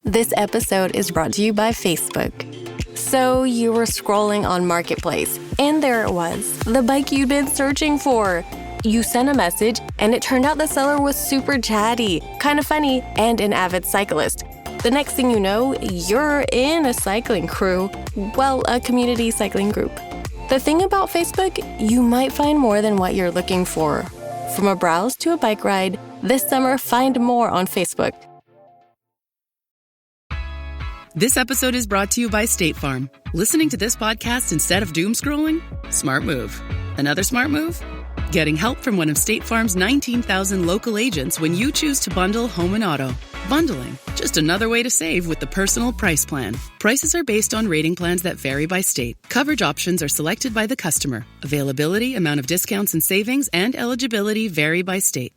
This episode is brought to you by Facebook. So you were scrolling on Marketplace, and there it was, the bike you'd been searching for. You sent a message, and it turned out the seller was super chatty, kind of funny, and an avid cyclist. The next thing you know, you're in a cycling crew. Well, a community cycling group. The thing about Facebook, you might find more than what you're looking for. From a browse to a bike ride, this summer find more on Facebook. This episode is brought to you by State Farm. Listening to this podcast instead of doom scrolling? Smart move. Another smart move? Getting help from one of State Farm's 19,000 local agents when you choose to bundle home and auto. Bundling, just another way to save with the Personal Price Plan. Prices are based on rating plans that vary by state. Coverage options are selected by the customer. Availability, amount of discounts and savings, and eligibility vary by state.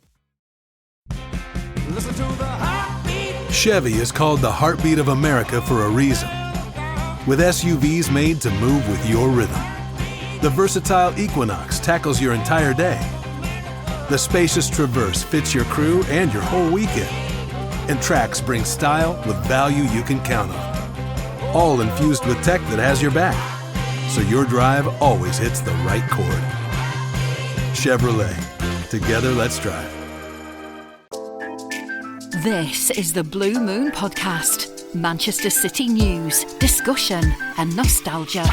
Listen to the heartbeat. Chevy is called the heartbeat of America for a reason. With SUVs made to move with your rhythm. The versatile Equinox tackles your entire day. The spacious Traverse fits your crew and your whole weekend. And Trax brings style with value you can count on. All infused with tech that has your back. So your drive always hits the right chord. Chevrolet. Together, let's drive. This is the Blue Moon Podcast. Manchester City news, discussion and nostalgia.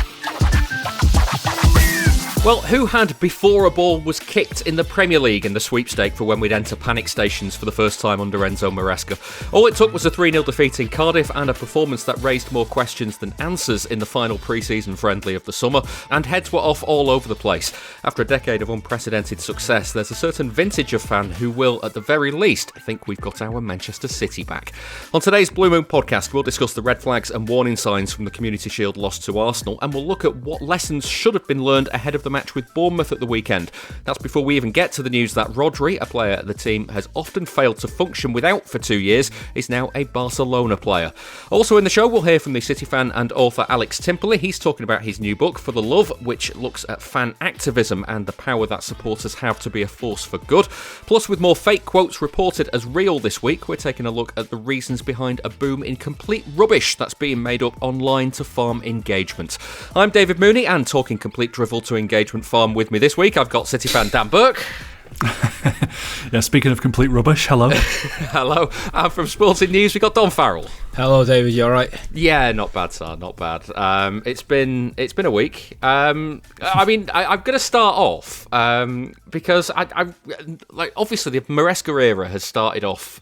Well, who had before a ball was kicked in the Premier League in the sweepstake for when we'd enter panic stations for the first time under Enzo Maresca? All it took was a 3-0 defeat in Cardiff and a performance that raised more questions than answers in the final pre-season friendly of the summer, and heads were off all over the place. After a decade of unprecedented success, there's a certain vintage of fan who will, at the very least, think we've got our Manchester City back. On today's Blue Moon podcast, we'll discuss the red flags and warning signs from the Community Shield loss to Arsenal, and we'll look at what lessons should have been learned ahead of the match with Bournemouth at the weekend. That's before we even get to the news that Rodri, a player the team has often failed to function without for 2 years, is now a Barcelona player. Also in the show, we'll hear from the City fan and author Alex Timperley. He's talking about his new book, For the Love, which looks at fan activism and the power that supporters have to be a force for good. Plus, with more fake quotes reported as real this week, we're taking a look at the reasons behind a boom in complete rubbish that's being made up online to farm engagement. I'm David Mooney, and talking complete drivel to engagement farm with me this week, I've got City fan Dan Burke. Yeah, speaking of complete rubbish, hello. Hello. And from Sporting News, we've got Don Farrell. Hello, David. You all right? Yeah, not bad, sir. Not bad. It's been a week. I'm going to start off because I like obviously the Maresca era has started off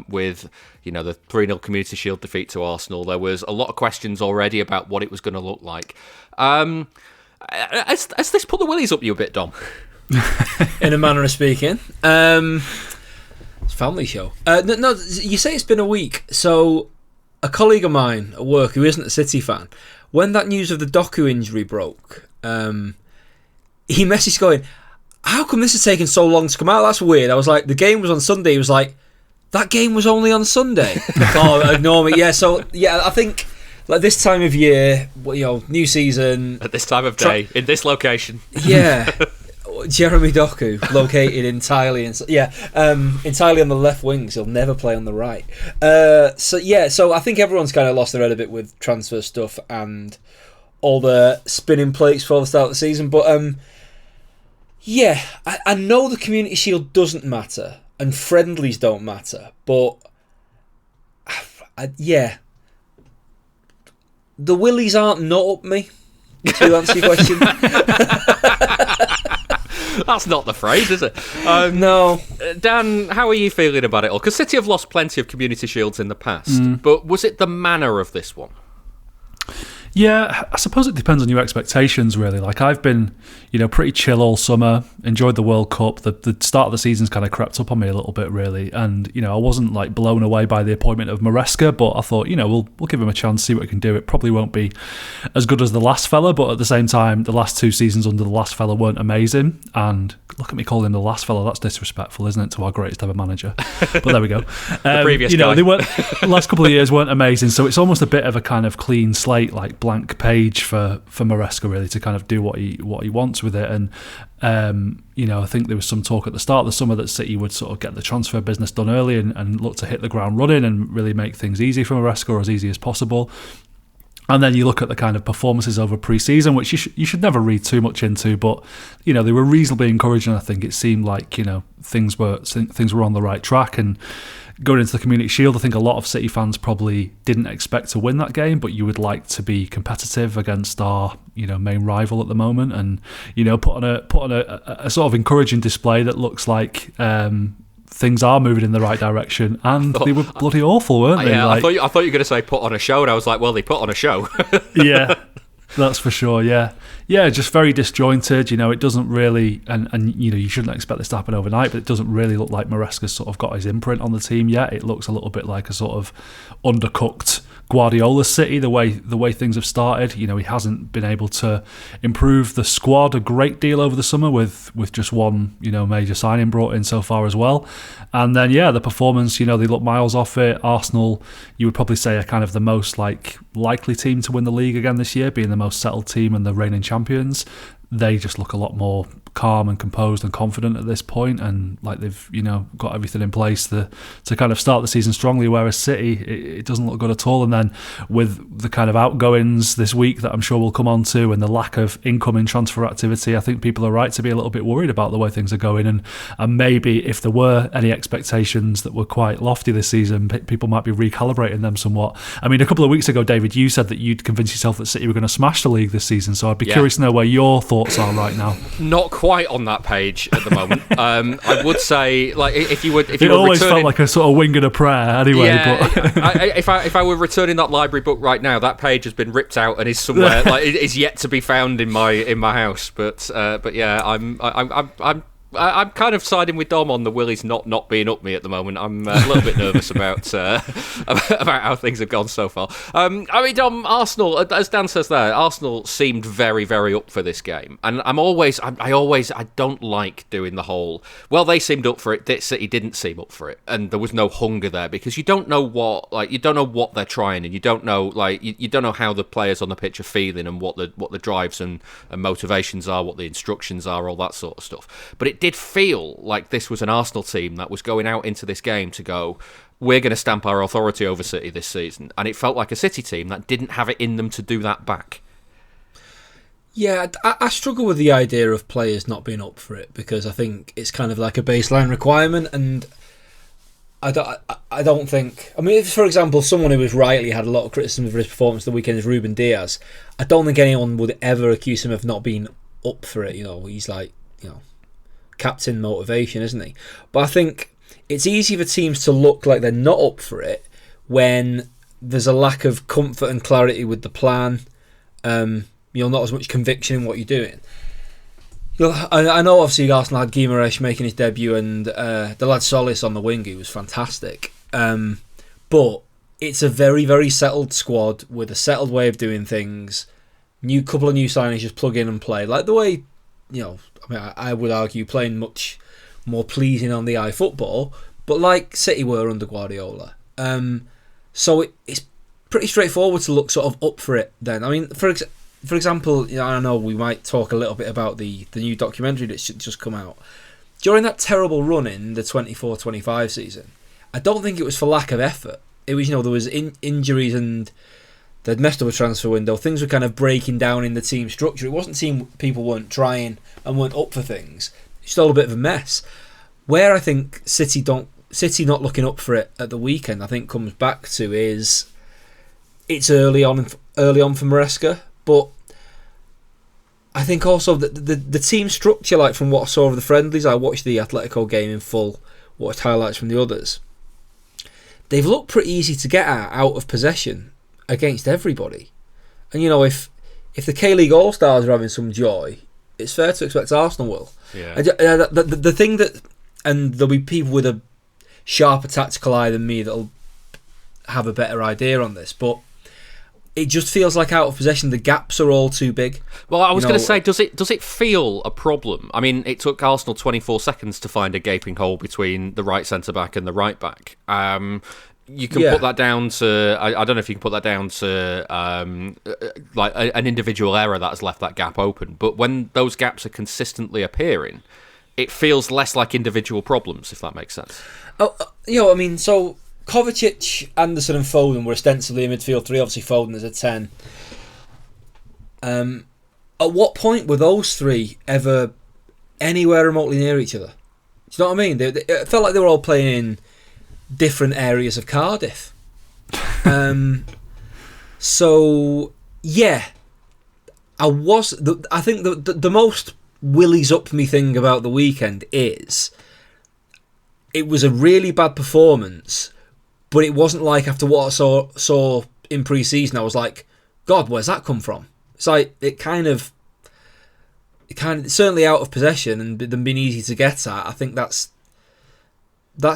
with the 3-0 Community Shield defeat to Arsenal. There was a lot of questions already about what it was going to look like. Has this put the Willies up you a bit, Dom? In a manner of speaking. It's a family show. No, you say it's been a week. So a colleague of mine at work who isn't a City fan, when that news of the Doku injury broke, he messaged going, how come this has taken so long to come out? That's weird. I was like, the game was on Sunday. He was like, that game was only on Sunday. Oh, ignore me. Yeah, so, yeah, I think like this time of year, new season. At this time of day, in this location. Yeah. Jeremy Doku, located entirely entirely on the left wing, so he'll never play on the right. So I think everyone's kind of lost their head a bit with transfer stuff and all the spinning plates for the start of the season. But I know the Community Shield doesn't matter and friendlies don't matter, but the Willies aren't not up me, to answer your question. That's not the phrase, is it? No. Dan, how are you feeling about it all? Because City have lost plenty of Community Shields in the past, but was it the manner of this one? Yeah, I suppose it depends on your expectations, really. Like, I've been, pretty chill all summer, enjoyed the World Cup. The start of the season's kind of crept up on me a little bit, really. And, I wasn't, blown away by the appointment of Maresca, but I thought, we'll give him a chance, see what he can do. It probably won't be as good as the last fella, but at the same time, the last 2 seasons under the last fella weren't amazing. And look at me calling him the last fella. That's disrespectful, isn't it, to our greatest ever manager? But there we go. The previous guy. The last couple of years weren't amazing, so it's almost a bit of a kind of clean slate, blank page for Maresca really to kind of do what he wants with it. And I think there was some talk at the start of the summer that City would sort of get the transfer business done early and look to hit the ground running and really make things easy for Maresca, or as easy as possible. And then you look at the kind of performances over pre-season, which you should never read too much into, but they were reasonably encouraging. I think it seemed like things were on the right track. And going into the Community Shield, I think a lot of City fans probably didn't expect to win that game, but you would like to be competitive against our main rival at the moment, and put on a sort of encouraging display that looks like things are moving in the right direction, and they were bloody awful, weren't they? Yeah, I thought you were going to say put on a show, and I was like, well, they put on a show. Yeah, that's for sure. Yeah, just very disjointed. It doesn't really, and you shouldn't expect this to happen overnight, but it doesn't really look like Maresca's sort of got his imprint on the team yet. It looks a little bit like a sort of undercooked Guardiola City, the way things have started. He hasn't been able to improve the squad a great deal over the summer with just one major signing brought in so far as well. And then the performance, they look miles off it. Arsenal, you would probably say, are kind of the most likely team to win the league again this year, being the most settled team and the reigning champions. They just look a lot more calm and composed and confident at this point, and like they've got everything in place to kind of start the season strongly, whereas City, it doesn't look good at all. And then with the kind of outgoings this week that I'm sure we'll come on to, and the lack of incoming transfer activity, I think people are right to be a little bit worried about the way things are going, and maybe if there were any expectations that were quite lofty this season, people might be recalibrating them somewhat. I mean, a couple of weeks ago, David, you said that you'd convinced yourself that City were going to smash the league this season, so I'd be curious to know where your thoughts are right now. Not quite on that page at the moment. I would say, if you were always returning, felt like a sort of wing and a prayer anyway. Yeah, but if I were returning that library book right now, that page has been ripped out and is somewhere is yet to be found in my house. But yeah, I'm kind of siding with Dom on the Willies not being up me at the moment. I'm a little bit nervous about how things have gone so far. Dom, Arsenal, as Dan says there, Arsenal seemed very, very up for this game, and I don't like doing the whole, well, they seemed up for it, City didn't seem up for it, and there was no hunger there, because you don't know what they're trying, and you don't know you don't know how the players on the pitch are feeling, and what the drives and motivations are, what the instructions are, all that sort of stuff. But it did feel like this was an Arsenal team that was going out into this game to go, we're going to stamp our authority over City this season. And it felt like a City team that didn't have it in them to do that back. Yeah, I struggle with the idea of players not being up for it, because I think it's kind of like a baseline requirement, and I don't think... I mean, if, for example, someone who has rightly had a lot of criticism for his performance the weekend is Ruben Diaz, I don't think anyone would ever accuse him of not being up for it. He's captain motivation, isn't he? But I think it's easy for teams to look like they're not up for it when there's a lack of comfort and clarity with the plan. Not as much conviction in what you're doing. I know obviously Arsenal had Guimaraes making his debut, and the lad Solis on the wing, who was fantastic. But it's a very, very settled squad with a settled way of doing things. Couple of new signings just plug in and play. Like the way, I would argue playing much more pleasing on the eye football, but like City were under Guardiola. So it's pretty straightforward to look sort of up for it then. I mean, for example, I know we might talk a little bit about the new documentary that's just come out. During that terrible run in the 24-25 season, I don't think it was for lack of effort. It was, there was injuries, and they'd messed up a transfer window. Things were kind of breaking down in the team structure. It wasn't people weren't trying and weren't up for things. It's all a bit of a mess. Where I think City not looking up for it at the weekend, I think comes back to is it's early on for Maresca, but I think also that the team structure, like from what I saw of the friendlies, I watched the Atletico game in full, watched highlights from the others. They've looked pretty easy to get out of possession against everybody. And if the K-League All-Stars are having some joy, it's fair to expect Arsenal will. Yeah. The thing that, and there'll be people with a sharper tactical eye than me that'll have a better idea on this, but it just feels like out of possession, the gaps are all too big. Well, I was going to say, does it feel a problem? I mean, it took Arsenal 24 seconds to find a gaping hole between the right centre-back and the right-back. you can put that down to... I don't know if you can put that down to like an individual error that has left that gap open. But when those gaps are consistently appearing, it feels less like individual problems, if that makes sense. Oh, I mean, so Kovacic, Anderson and Foden were ostensibly a midfield three. Obviously, Foden is a 10. At what point were those three ever anywhere remotely near each other? Do you know what I mean? It felt like they were all playing in different areas of Cardiff. So, yeah. I think the most willies up me thing about the weekend is it was a really bad performance, but it wasn't like after what I saw in pre-season, I was like, God, where's that come from? It's like it kind of certainly out of possession and them being easy to get at. I think that's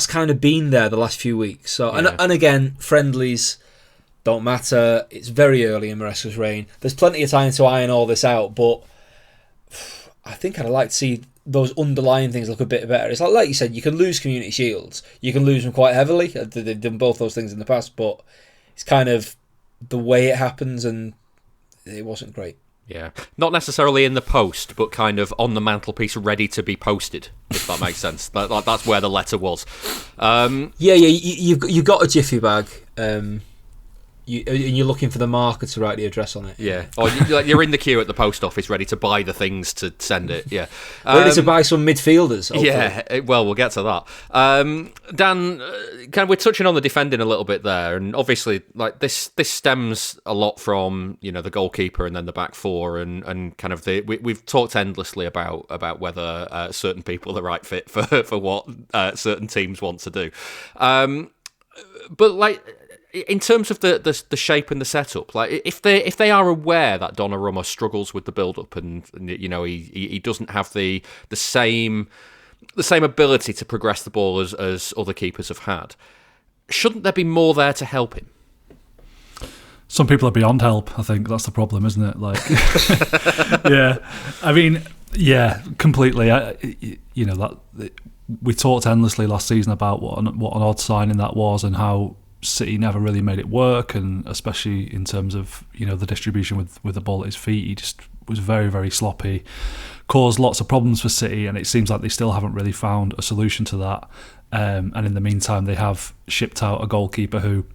kind of been there the last few weeks. So and again, friendlies don't matter. It's very early in Maresca's reign. There's plenty of time to iron all this out, but I think I'd like to see those underlying things look a bit better. It's like you said, you can lose Community Shields. You can lose them quite heavily. They've done both those things in the past, but it's kind of the way it happens, and it wasn't great. Yeah, not necessarily in the post, but kind of on the mantelpiece, ready to be posted. If that makes sense, that's where the letter was. You've got a jiffy bag. You're looking for the marker to write the address on it. Yeah, or you're in the queue at the post office, ready to buy the things to send it. Yeah, ready to buy some midfielders. Hopefully. Yeah, well, we'll get to that. Dan, we're touching on the defending a little bit there, and obviously, like this stems a lot from the goalkeeper and then the back four, and kind of we've talked endlessly about whether certain people are the right fit for what certain teams want to do, but like. In terms of the shape and the setup, like if they are aware that Donnarumma struggles with the build up and he doesn't have the same ability to progress the ball as other keepers have had, shouldn't there be more there to help him? Some people are beyond help. I think that's the problem, isn't it? Like, yeah, I mean, yeah, completely. We talked endlessly last season about what an odd signing that was and how City never really made it work, and especially in terms of the distribution with the ball at his feet, he just was very, very sloppy, caused lots of problems for City, and it seems like they still haven't really found a solution to that. And in the meantime, they have shipped out a goalkeeper who,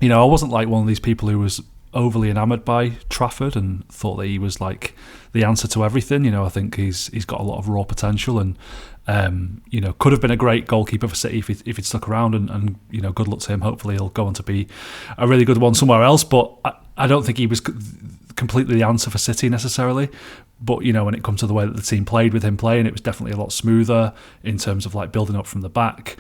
I wasn't like one of these people who was overly enamoured by Trafford and thought that he was like the answer to everything. I think he's got a lot of raw potential and could have been a great goalkeeper for City if he'd stuck around and good luck to him. Hopefully he'll go on to be a really good one somewhere else, but I don't think he was completely the answer for City necessarily. But when it comes to the way that the team played with him playing, it was definitely a lot smoother in terms of like building up from the back.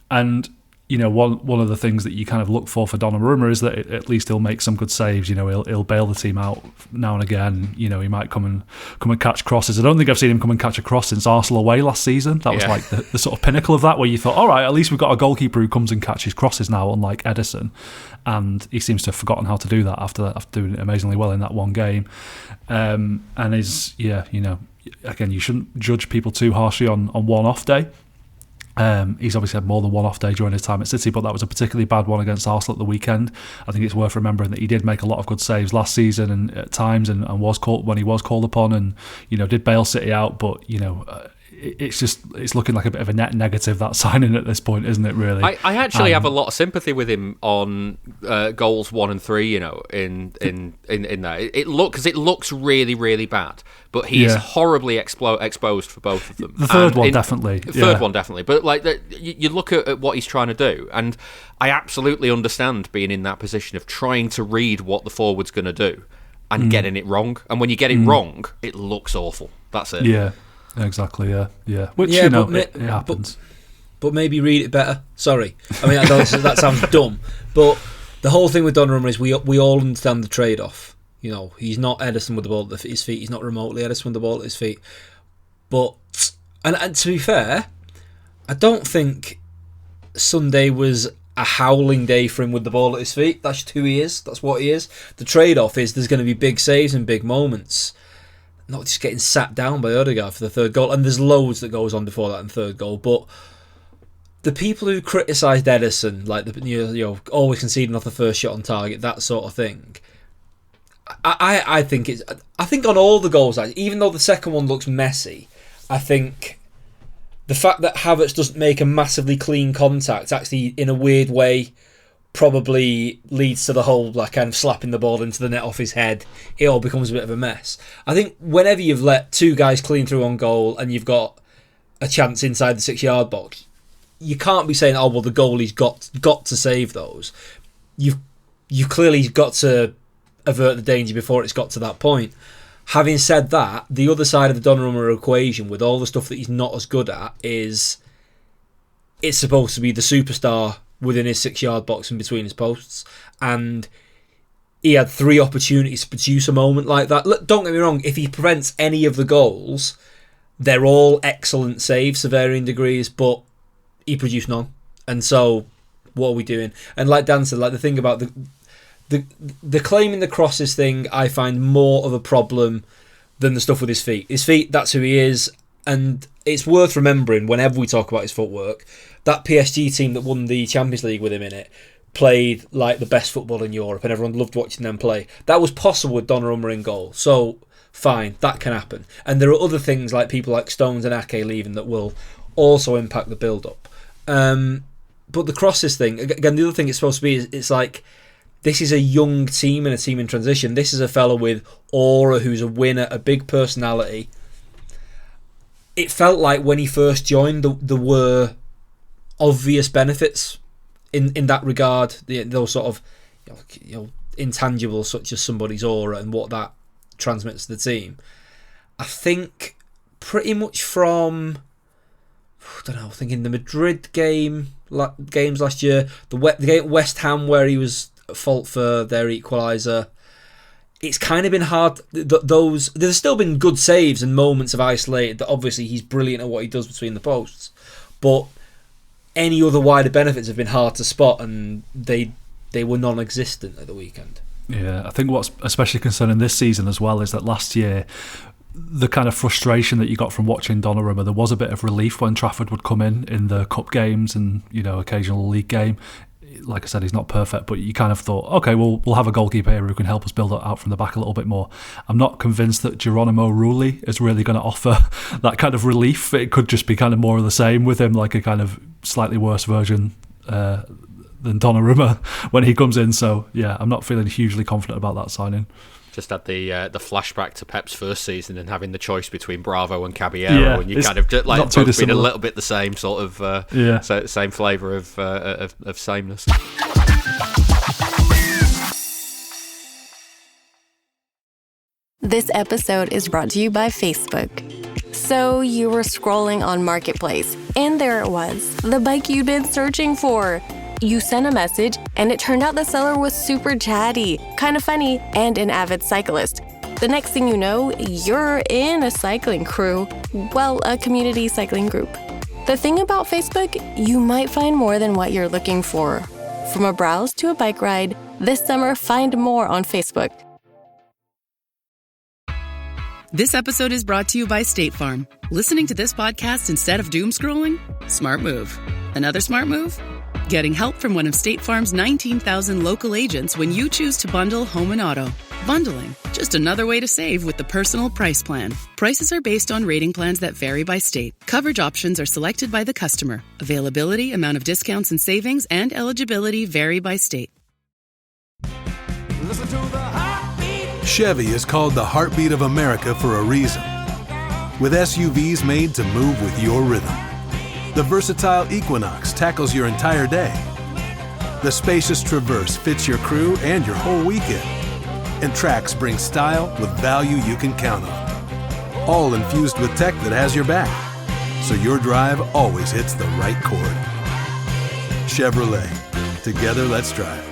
And one of the things that you kind of look for Donnarumma is that at least he'll make some good saves. He'll bail the team out now and again. He might come and catch crosses. I don't think I've seen him come and catch a cross since Arsenal away last season. That was like the sort of pinnacle of that, where you thought, all right, at least we've got a goalkeeper who comes and catches crosses now, unlike Edison. And he seems to have forgotten how to do that after doing it amazingly well in that one game. And again, you shouldn't judge people too harshly on one off day. He's obviously had more than one off day during his time at City, but that was a particularly bad one against Arsenal at the weekend. I think it's worth remembering that he did make a lot of good saves last season and at times and was called when he was called upon and did bail City out, but it's looking like a bit of a net negative, that signing at this point, isn't it, really? I actually have a lot of sympathy with him on goals 1 and 3, in there. It looks really, really bad, but he is horribly exposed for both of them. The third one, definitely. Third one, definitely. But like you look at what he's trying to do, and I absolutely understand being in that position of trying to read what the forward's going to do and getting it wrong. And when you get it wrong, it looks awful. That's it. Yeah. Exactly, yeah. Which, it happens. But maybe read it better. Sorry. I mean, that sounds dumb. But the whole thing with Donnarumma is we all understand the trade-off. He's not Edison with the ball at his feet. He's not remotely Edison with the ball at his feet. But, and to be fair, I don't think Sunday was a howling day for him with the ball at his feet. That's who he is. That's what he is. The trade-off is there's going to be big saves and big moments. Not just getting sat down by Odegaard for the third goal, and there's loads that goes on before that and third goal, but the people who criticised Ederson, like always conceding off the first shot on target, that sort of thing. I think on all the goals, even though the second one looks messy, I think the fact that Havertz doesn't make a massively clean contact actually, in a weird way, probably leads to the whole kind of slapping the ball into the net off his head. It all becomes a bit of a mess. I think whenever you've let two guys clean through on goal and you've got a chance inside the 6-yard box, you can't be saying, "Oh well, the goalie's got to save those." You clearly got to avert the danger before it's got to that point. Having said that, the other side of the Donnarumma equation, with all the stuff that he's not as good at, is it's supposed to be the superstar within his 6-yard box and between his posts, and he had 3 opportunities to produce a moment like that. Look, don't get me wrong, if he prevents any of the goals, they're all excellent saves to varying degrees, but he produced none. And so, what are we doing? And like Dan said, the thing about the claiming the crosses thing, I find more of a problem than the stuff with his feet. His feet, that's who he is, and it's worth remembering whenever we talk about his footwork, that PSG team that won the Champions League with him in it played like the best football in Europe, and everyone loved watching them play. That was possible with Donnarumma in goal, so fine, that can happen. And there are other things like people like Stones and Ake leaving that will also impact the build-up. But the crosses thing, again, the other thing it's supposed to be is it's like, this is a young team and a team in transition. This is a fella with aura, who's a winner, a big personality. It felt like when he first joined, there were obvious benefits in that regard. Those sort of intangibles, such as somebody's aura and what that transmits to the team. I think pretty much from, thinking the Madrid games last year, the game at West Ham where he was at fault for their equaliser. It's kind of been hard. There's still been good saves and moments of isolated that obviously he's brilliant at what he does between the posts, but any other wider benefits have been hard to spot, and they were non-existent at the weekend. Yeah, I think what's especially concerning this season as well is that last year, the kind of frustration that you got from watching Donnarumma, there was a bit of relief when Trafford would come in the cup games and occasional league game. Like I said, he's not perfect, but you kind of thought, okay, we'll have a goalkeeper here who can help us build it out from the back a little bit more. I'm not convinced that Geronimo Rulli is really going to offer that kind of relief. It could just be kind of more of the same with him, like a kind of slightly worse version than Donnarumma when he comes in. So yeah, I'm not feeling hugely confident about that signing. Just had the flashback to Pep's first season and having the choice between Bravo and Caballero, and you kind of both been a little bit the same sort of same flavour of sameness. This episode is brought to you by Facebook. So you were scrolling on Marketplace, and there it was, the bike you'd been searching for. You sent a message, and it turned out the seller was super chatty, kind of funny, and an avid cyclist. The next thing you know, you're in a cycling crew. Well, a community cycling group. The thing about Facebook, you might find more than what you're looking for. From a browse to a bike ride, this summer find more on Facebook. This episode is brought to you by State Farm. Listening to this podcast instead of doom scrolling? Smart move. Another smart move? Getting help from one of State Farm's 19,000 local agents when you choose to bundle home and auto. Bundling, just another way to save with the Personal Price Plan. Prices are based on rating plans that vary by state. Coverage options are selected by the customer. Availability, amount of discounts and savings, and eligibility vary by state. Listen to the heartbeat. Chevy is called the heartbeat of America for a reason. With SUVs made to move with your rhythm. The versatile Equinox tackles your entire day. The spacious Traverse fits your crew and your whole weekend. And Trax brings style with value you can count on. All infused with tech that has your back, so your drive always hits the right chord. Chevrolet. Together, let's drive.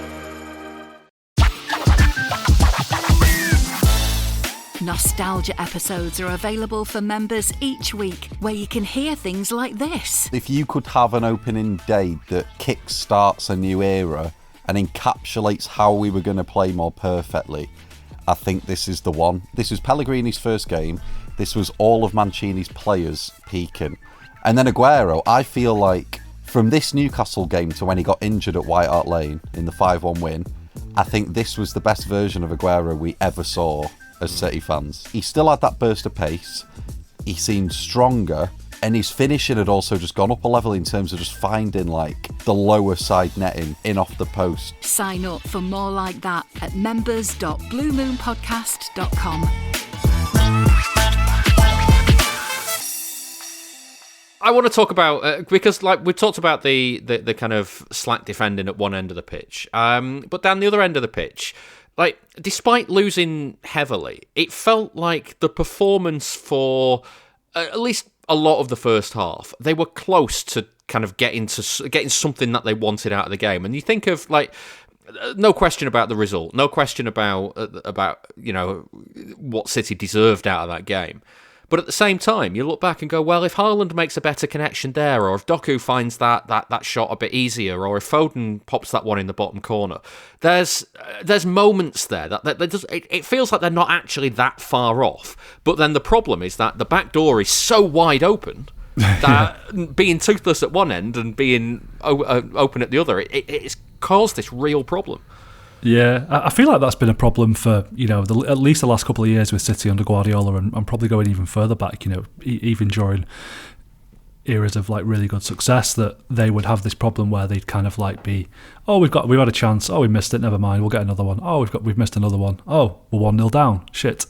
Nostalgia episodes are available for members each week, where you can hear things like this. If you could have an opening day that kick-starts a new era and encapsulates how we were going to play more perfectly, I think this is the one. This was Pellegrini's first game. This was all of Mancini's players peaking. And then Aguero, I feel like from this Newcastle game to when he got injured at White Hart Lane in the 5-1 win, I think this was the best version of Aguero we ever saw as City fans. He still had that burst of pace, he seemed stronger, and his finishing had also just gone up a level in terms of just finding like the lower side netting in off the post. Sign up for more like that at members.bluemoonpodcast.com. I want to talk about because like we talked about the kind of slack defending at one end of the pitch, but down the other end of the pitch, like despite losing heavily, it felt like the performance for at least a lot of the first half, they were close to kind of getting something that they wanted out of the game. And you think of like, no question about the result, no question about what City deserved out of that game. But at the same time, you look back and go, well, if Haaland makes a better connection there, or if Doku finds that shot a bit easier, or if Foden pops that one in the bottom corner, there's moments there that it feels like they're not actually that far off. But then the problem is that the back door is so wide open that being toothless at one end and being open at the other, it's caused this real problem. Yeah, I feel like that's been a problem for, at least the last couple of years with City under Guardiola, and probably going even further back, even during eras of like really good success, that they would have this problem where they'd kind of like be, we've had a chance, we missed it, never mind, we'll get another one, we've missed another one, we're 1-0 down, shit.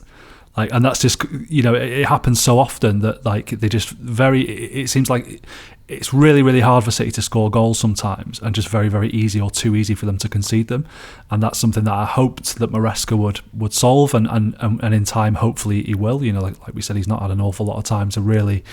Like, and that's just, it happens so often that like they just it seems like it's really, really hard for City to score goals sometimes, and just very, very easy or too easy for them to concede them. And that's something that I hoped that Maresca would solve, and in time, hopefully he will. Like we said, he's not had an awful lot of time to really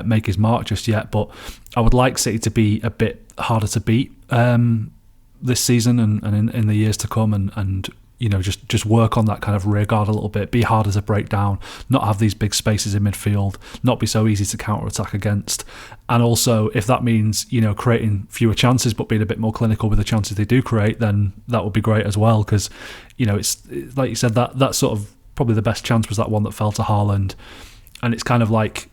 make his mark just yet. But I would like City to be a bit harder to beat this season and in the years to come, and just work on that kind of rear guard a little bit, be harder to break down, not have these big spaces in midfield, not be so easy to counter-attack against. And also, if that means, creating fewer chances but being a bit more clinical with the chances they do create, then that would be great as well, because, it's like you said, that sort of probably the best chance was that one that fell to Haaland. And it's kind of like,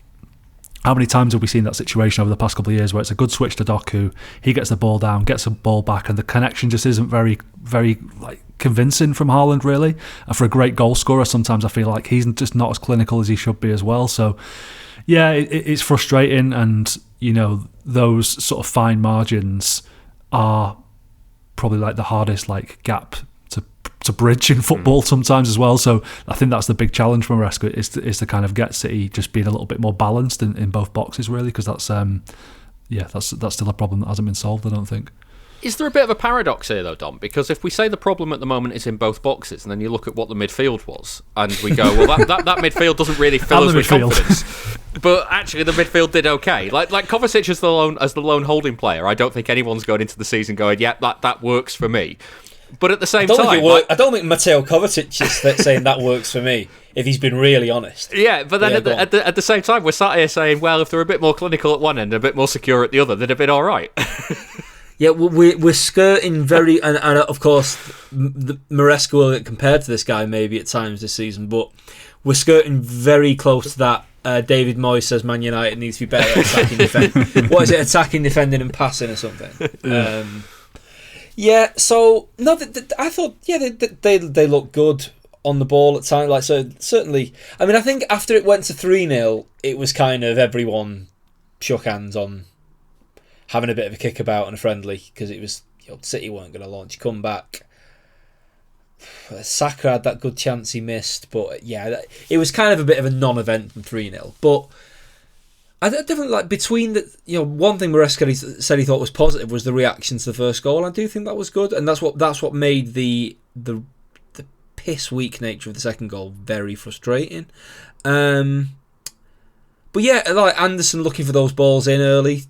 how many times have we seen that situation over the past couple of years where it's a good switch to Doku, he gets the ball down, gets the ball back, and the connection just isn't very, very like convincing from Haaland, really. And for a great goal scorer, sometimes I feel like he's just not as clinical as he should be as well. So, yeah, it's frustrating, and those sort of fine margins are probably like the hardest like gap to bridge in football sometimes as well. So I think that's the big challenge for Maresca, is to kind of get City just being a little bit more balanced in both boxes, really, because that's still a problem that hasn't been solved, I don't think. Is there a bit of a paradox here, though, Dom? Because if we say the problem at the moment is in both boxes, and then you look at what the midfield was, and we go, well, that midfield doesn't really fill us with confidence. But actually, the midfield did okay. Like Kovacic as the lone holding player, I don't think anyone's going into the season going, yeah, that works for me. But at the same time, I don't think Mateo Kovacic is saying that works for me, if he's been really honest. Yeah, but then at the same time, we're sat here saying, well, if they're a bit more clinical at one end and a bit more secure at the other, they'd have been all right. Yeah, we're skirting very, and of course, Maresca will get compared to this guy maybe at times this season, but we're skirting very close to that. David Moyes says Man United needs to be better at attacking defending. What is it, attacking, defending, and passing or something? Yeah, so no, I thought they look good on the ball at times. Like, so certainly, I mean, I think after it went to 3-0, it was kind of everyone shook hands on having a bit of a kickabout and a friendly, because it was City weren't going to launch comeback. Saka had that good chance he missed, but yeah, it was kind of a bit of a non-event from 3-0. But I definitely like between the one thing Maresca said he thought was positive was the reaction to the first goal. I do think that was good, and that's what made the piss weak nature of the second goal very frustrating. But yeah, like Anderson looking for those balls in early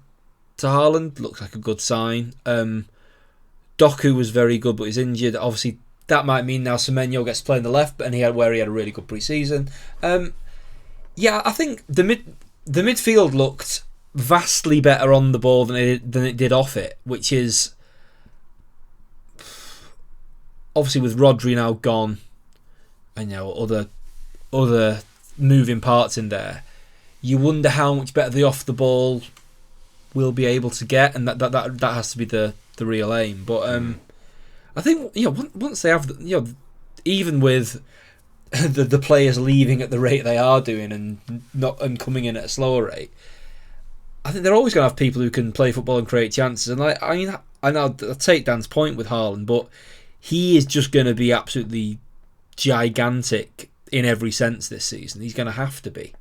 to Haaland looks like a good sign. Doku was very good, but he's injured. Obviously, that might mean now Semenyo gets to play on the left, and he had a really good pre-season. Yeah, I think the midfield looked vastly better on the ball than it did off it, which is obviously with Rodri now gone, and other moving parts in there. You wonder how much better the off the ball will be able to get, and that has to be the real aim. But I think once they have even with the players leaving at the rate they are doing and coming in at a slower rate, I think they're always going to have people who can play football and create chances. And I know I take Dan's point with Haaland, but he is just going to be absolutely gigantic in every sense this season. He's going to have to be.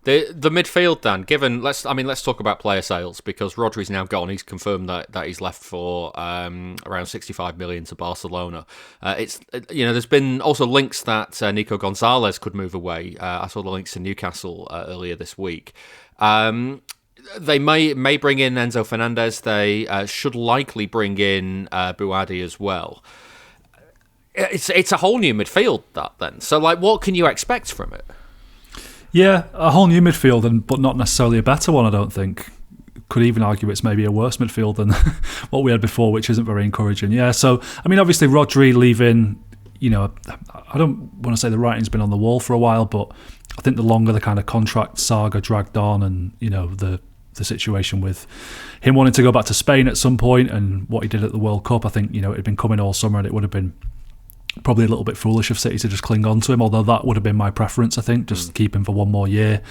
The midfield, Dan. Let's talk about player sales, because Rodri's now gone. He's confirmed that he's left for around 65 million to Barcelona. There's been also links that Nico Gonzalez could move away. I saw the links to Newcastle earlier this week. They may bring in Enzo Fernandez. They should likely bring in Bouadi as well. It's a whole new midfield, that then. So, what can you expect from it? Yeah, a whole new midfield, but not necessarily a better one, I don't think. Could even argue it's maybe a worse midfield than what we had before, which isn't very encouraging. Yeah, so, obviously Rodri leaving, I don't want to say the writing's been on the wall for a while, but I think the longer the kind of contract saga dragged on, and, the situation with him wanting to go back to Spain at some point and what he did at the World Cup, I think, it had been coming all summer, and it would have been probably a little bit foolish of City to just cling on to him, although that would have been my preference, I think, just keep him for one more year,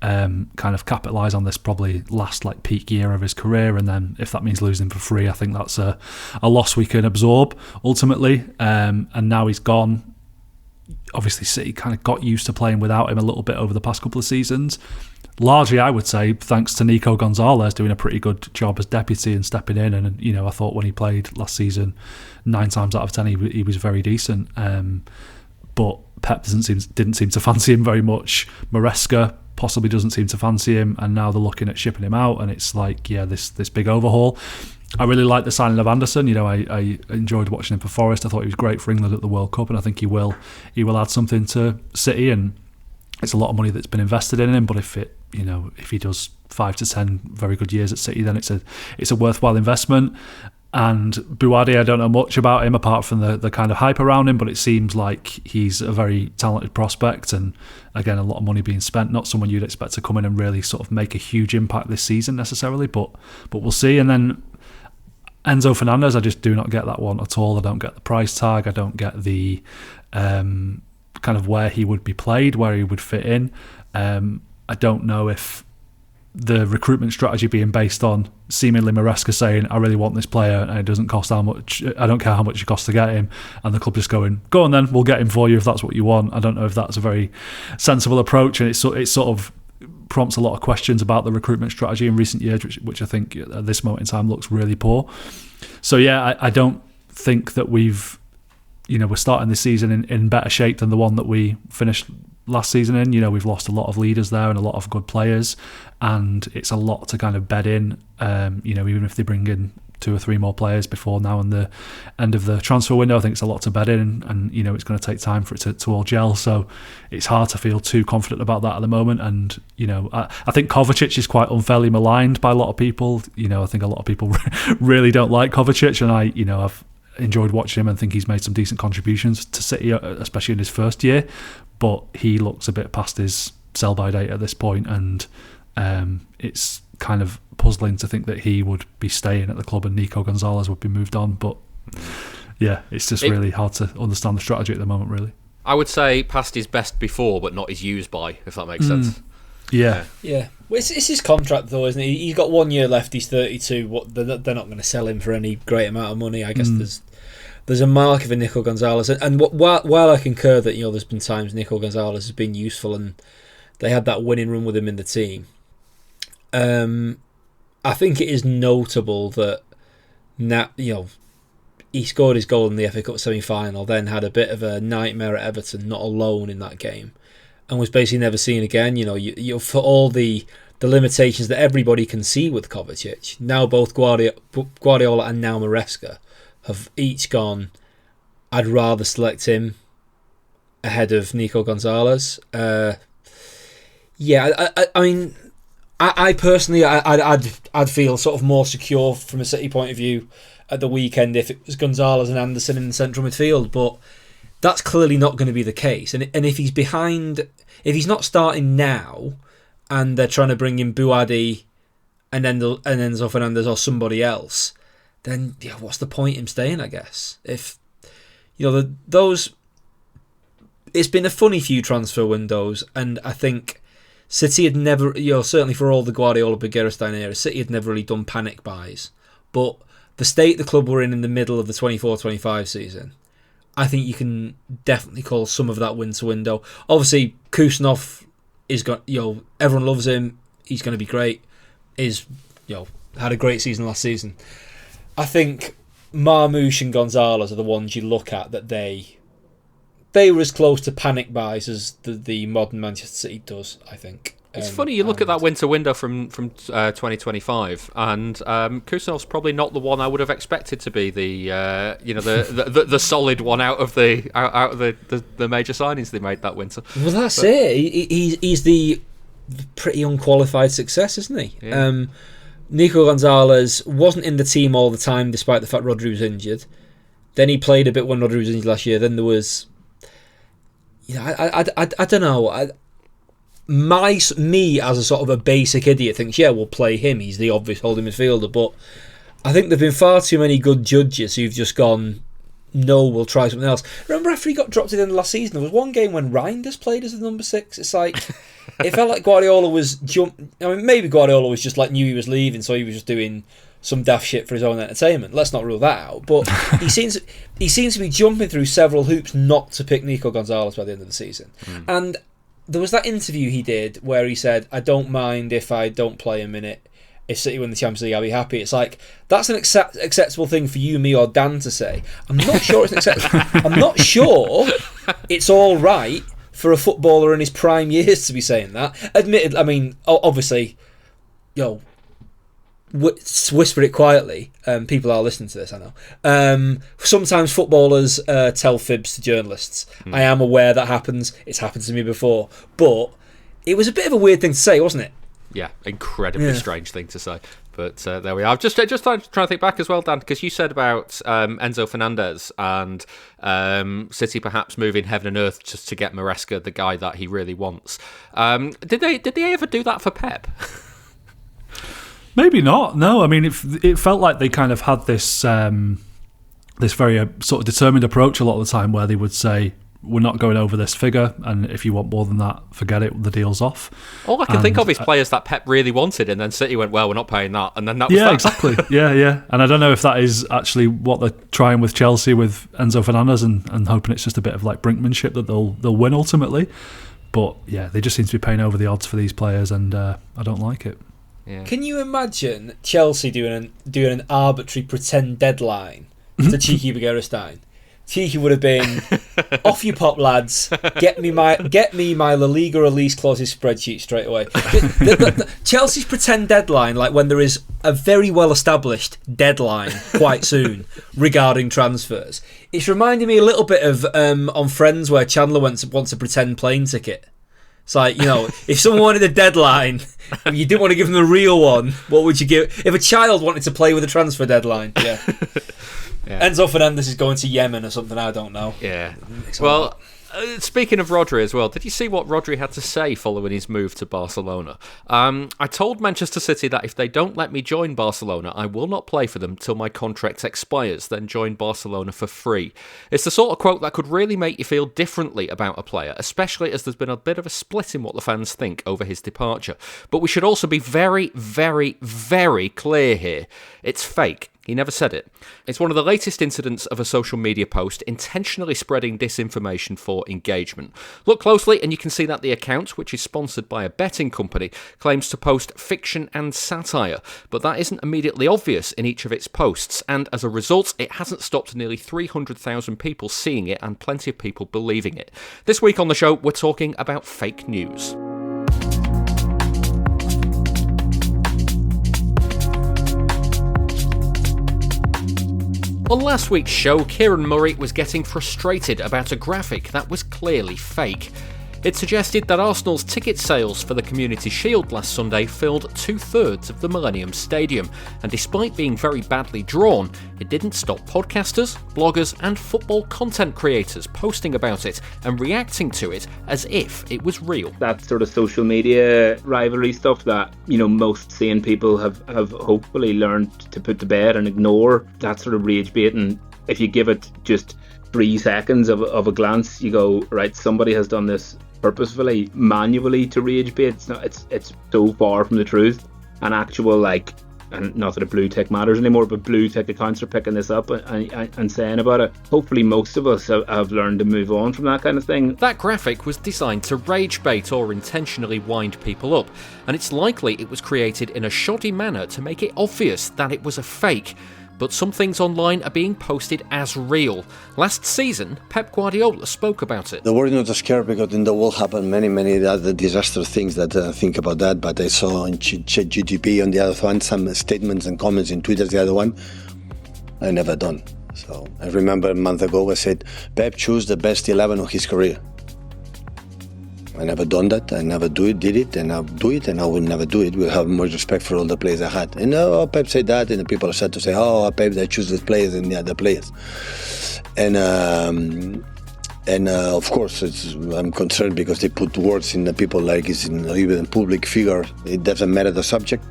kind of capitalise on this probably last peak year of his career, and then if that means losing him for free, I think that's a loss we can absorb ultimately. And now he's gone. Obviously City kind of got used to playing without him a little bit over the past couple of seasons. Largely, I would say, thanks to Nico Gonzalez doing a pretty good job as deputy and stepping in. And, I thought when he played last season, 9 times out of 10, he was very decent. But Pep didn't seem to fancy him very much. Maresca possibly doesn't seem to fancy him. And now they're looking at shipping him out. And it's this big overhaul. I really like the signing of Anderson. I enjoyed watching him for Forest. I thought he was great for England at the World Cup. And I think he will add something to City. And it's a lot of money that's been invested in him, but if he does 5 to 10 very good years at City, then it's a worthwhile investment. And Bouadi, I don't know much about him apart from the kind of hype around him, but it seems like he's a very talented prospect, and again, a lot of money being spent. Not someone you'd expect to come in and really sort of make a huge impact this season necessarily, but we'll see. And then Enzo Fernandez, I just do not get that one at all. I don't get the price tag. I don't get the kind of where he would be played, where he would fit in. I don't know if the recruitment strategy being based on seemingly Maresca saying, I really want this player and it doesn't cost how much, I don't care how much it costs to get him, and the club just going, go on then, we'll get him for you if that's what you want. I don't know if that's a very sensible approach, and it sort of prompts a lot of questions about the recruitment strategy in recent years, which I think at this moment in time looks really poor. So yeah, I don't think that we're starting this season in better shape than the one that we finished last season in. We've lost a lot of leaders there and a lot of good players, and it's a lot to kind of bed in. Even if they bring in 2 or 3 more players before now and the end of the transfer window, I think it's a lot to bed in, and it's going to take time for it to all gel. So it's hard to feel too confident about that at the moment. And I think Kovacic is quite unfairly maligned by a lot of people. I think a lot of people really don't like Kovacic, and I've enjoyed watching him and think he's made some decent contributions to City, especially in his first year, but he looks a bit past his sell-by date at this point, and it's kind of puzzling to think that he would be staying at the club and Nico Gonzalez would be moved on. But yeah, it's just really hard to understand the strategy at the moment, really. I would say past his best before, but not his use by, if that makes sense. Yeah. Well, it's his contract though, isn't it? He's got 1 year left. He's 32. They're not going to sell him for any great amount of money. I guess there's a market for Nico Gonzalez, and while I concur that there's been times Nico Gonzalez has been useful and they had that winning run with him in the team. I think it is notable that now he scored his goal in the FA Cup semi-final, then had a bit of a nightmare at Everton, not alone in that game, and was basically never seen again. You for all the limitations that everybody can see with Kovacic, now both Guardiola and now Maresca have each gone, I'd rather select him ahead of Nico Gonzalez. I mean, I personally, I'd feel sort of more secure from a City point of view at the weekend if it was Gonzalez and Anderson in the central midfield, but that's clearly not going to be the case. And if he's behind, if he's not starting now, and they're trying to bring in Bouadi and Enzo Fernandez or somebody else, then what's the point in him staying, I guess? If, it's been a funny few transfer windows, and I think City had never, certainly for all the Guardiola Begiristain era, City had never really done panic buys. But the state the club were in the middle of the 24-25 season, I think you can definitely call some of that winter window. Obviously, Kusanov is everyone loves him. He's going to be great. Had a great season last season. I think Marmoush and Gonzalez are the ones you look at that they were as close to panic buys as the modern Manchester City does, I think. It's funny, you look at that winter window from 2025 and Kusanov's probably not the one I would have expected to be the solid one out of the major signings they made that winter. Well, that's it. He's the pretty unqualified success, isn't he? Yeah. Nico Gonzalez wasn't in the team all the time, despite the fact Rodri was injured. Then he played a bit when Rodri was injured last year. Then there was, I don't know. Me as a sort of a basic idiot thinks, we'll play him. He's the obvious holding midfielder. But I think there've been far too many good judges who've just gone, no, we'll try something else. Remember after he got dropped at the end of last season, there was one game when Reinders played as the number 6. It's like, it felt like Guardiola was maybe Guardiola was just like knew he was leaving, so he was just doing some daft shit for his own entertainment. Let's not rule that out. But he seems to be jumping through several hoops not to pick Nico Gonzalez by the end of the season. And there was that interview he did where he said, I don't mind if I don't play a minute. If City win the Champions League, I'll be happy. It's like, that's an acceptable thing for you, me, or Dan to say. I'm not sure I'm not sure it's all right for a footballer in his prime years to be saying that. Admitted, I mean, obviously, whisper it quietly. People are listening to this, I know. Sometimes footballers tell fibs to journalists. I am aware that happens. It's happened to me before. But it was a bit of a weird thing to say, wasn't it? Yeah, incredibly strange thing to say. But there we are. I've just trying to think back as well, Dan, because you said about Enzo Fernandez and City perhaps moving heaven and earth just to get Maresca, the guy that he really wants. Did they ever do that for Pep? Maybe not. No, I mean it felt like they kind of had this very sort of determined approach a lot of the time, where they would say, we're not going over this figure, and if you want more than that, forget it, the deal's off. All I can think of is players that Pep really wanted, and then City went, well, we're not paying that, and then that was that. Exactly. Yeah. And I don't know if that is actually what they're trying with Chelsea with Enzo Fernandez, and hoping it's just a bit of like brinkmanship that they'll win ultimately. But yeah, they just seem to be paying over the odds for these players, and I don't like it. Yeah. Can you imagine Chelsea doing an arbitrary pretend deadline to Cheeky Begiristain? Cheeky would have been, off you pop, lads. Get me my La Liga release clauses spreadsheet straight away. Chelsea's pretend deadline, like when there is a very well established deadline quite soon regarding transfers. It's reminding me a little bit of on Friends, where Chandler wants a pretend plane ticket. It's like, if someone wanted a deadline and you didn't want to give them the real one, what would you give? If a child wanted to play with a transfer deadline, yeah. Enzo Fernandez is going to Yemen or something, I don't know. Yeah. Well, speaking of Rodri as well, did you see what Rodri had to say following his move to Barcelona? I told Manchester City that if they don't let me join Barcelona, I will not play for them till my contract expires, then join Barcelona for free. It's the sort of quote that could really make you feel differently about a player, especially as there's been a bit of a split in what the fans think over his departure. But we should also be very, very, very clear here. It's fake. He never said it. It's one of the latest incidents of a social media post intentionally spreading disinformation for engagement. Look closely and you can see that the account, which is sponsored by a betting company, claims to post fiction and satire, but that isn't immediately obvious in each of its posts, and as a result, it hasn't stopped nearly 300,000 people seeing it and plenty of people believing it. This week on the show, we're talking about fake news. On last week's show, Kieran Murray was getting frustrated about a graphic that was clearly fake. It suggested that Arsenal's ticket sales for the Community Shield last Sunday filled 2/3 of the Millennium Stadium, and despite being very badly drawn, it didn't stop podcasters, bloggers and football content creators posting about it and reacting to it as if it was real. That sort of social media rivalry stuff that, most sane people have hopefully learned to put to bed and ignore, that sort of rage baiting. If you give it just 3 seconds of a glance, you go, right, somebody has done this purposefully, manually to rage bait. It's so far from the truth. And actual, and not that a blue tick matters anymore, but blue tick accounts are picking this up and saying about it. Hopefully most of us have learned to move on from that kind of thing. That graphic was designed to rage bait or intentionally wind people up, and it's likely it was created in a shoddy manner to make it obvious that it was a fake. But some things online are being posted as real. Last season, Pep Guardiola spoke about it. The world is not scared because in the world happen many other disastrous things that I think about that. But I saw in ChatGPT on the other one some statements and comments in Twitter, the other one. I never done. So I remember a month ago I said, Pep chose the best 11 of his career. I never done that. I never did it, and I'll do it, and I will never do it. We'll have more respect for all the players I had. And Pep said that, and the people start to say, Pep, they choose the players and the other players. And of course, I'm concerned because they put words in the people like it's even a public figure. It doesn't matter the subject.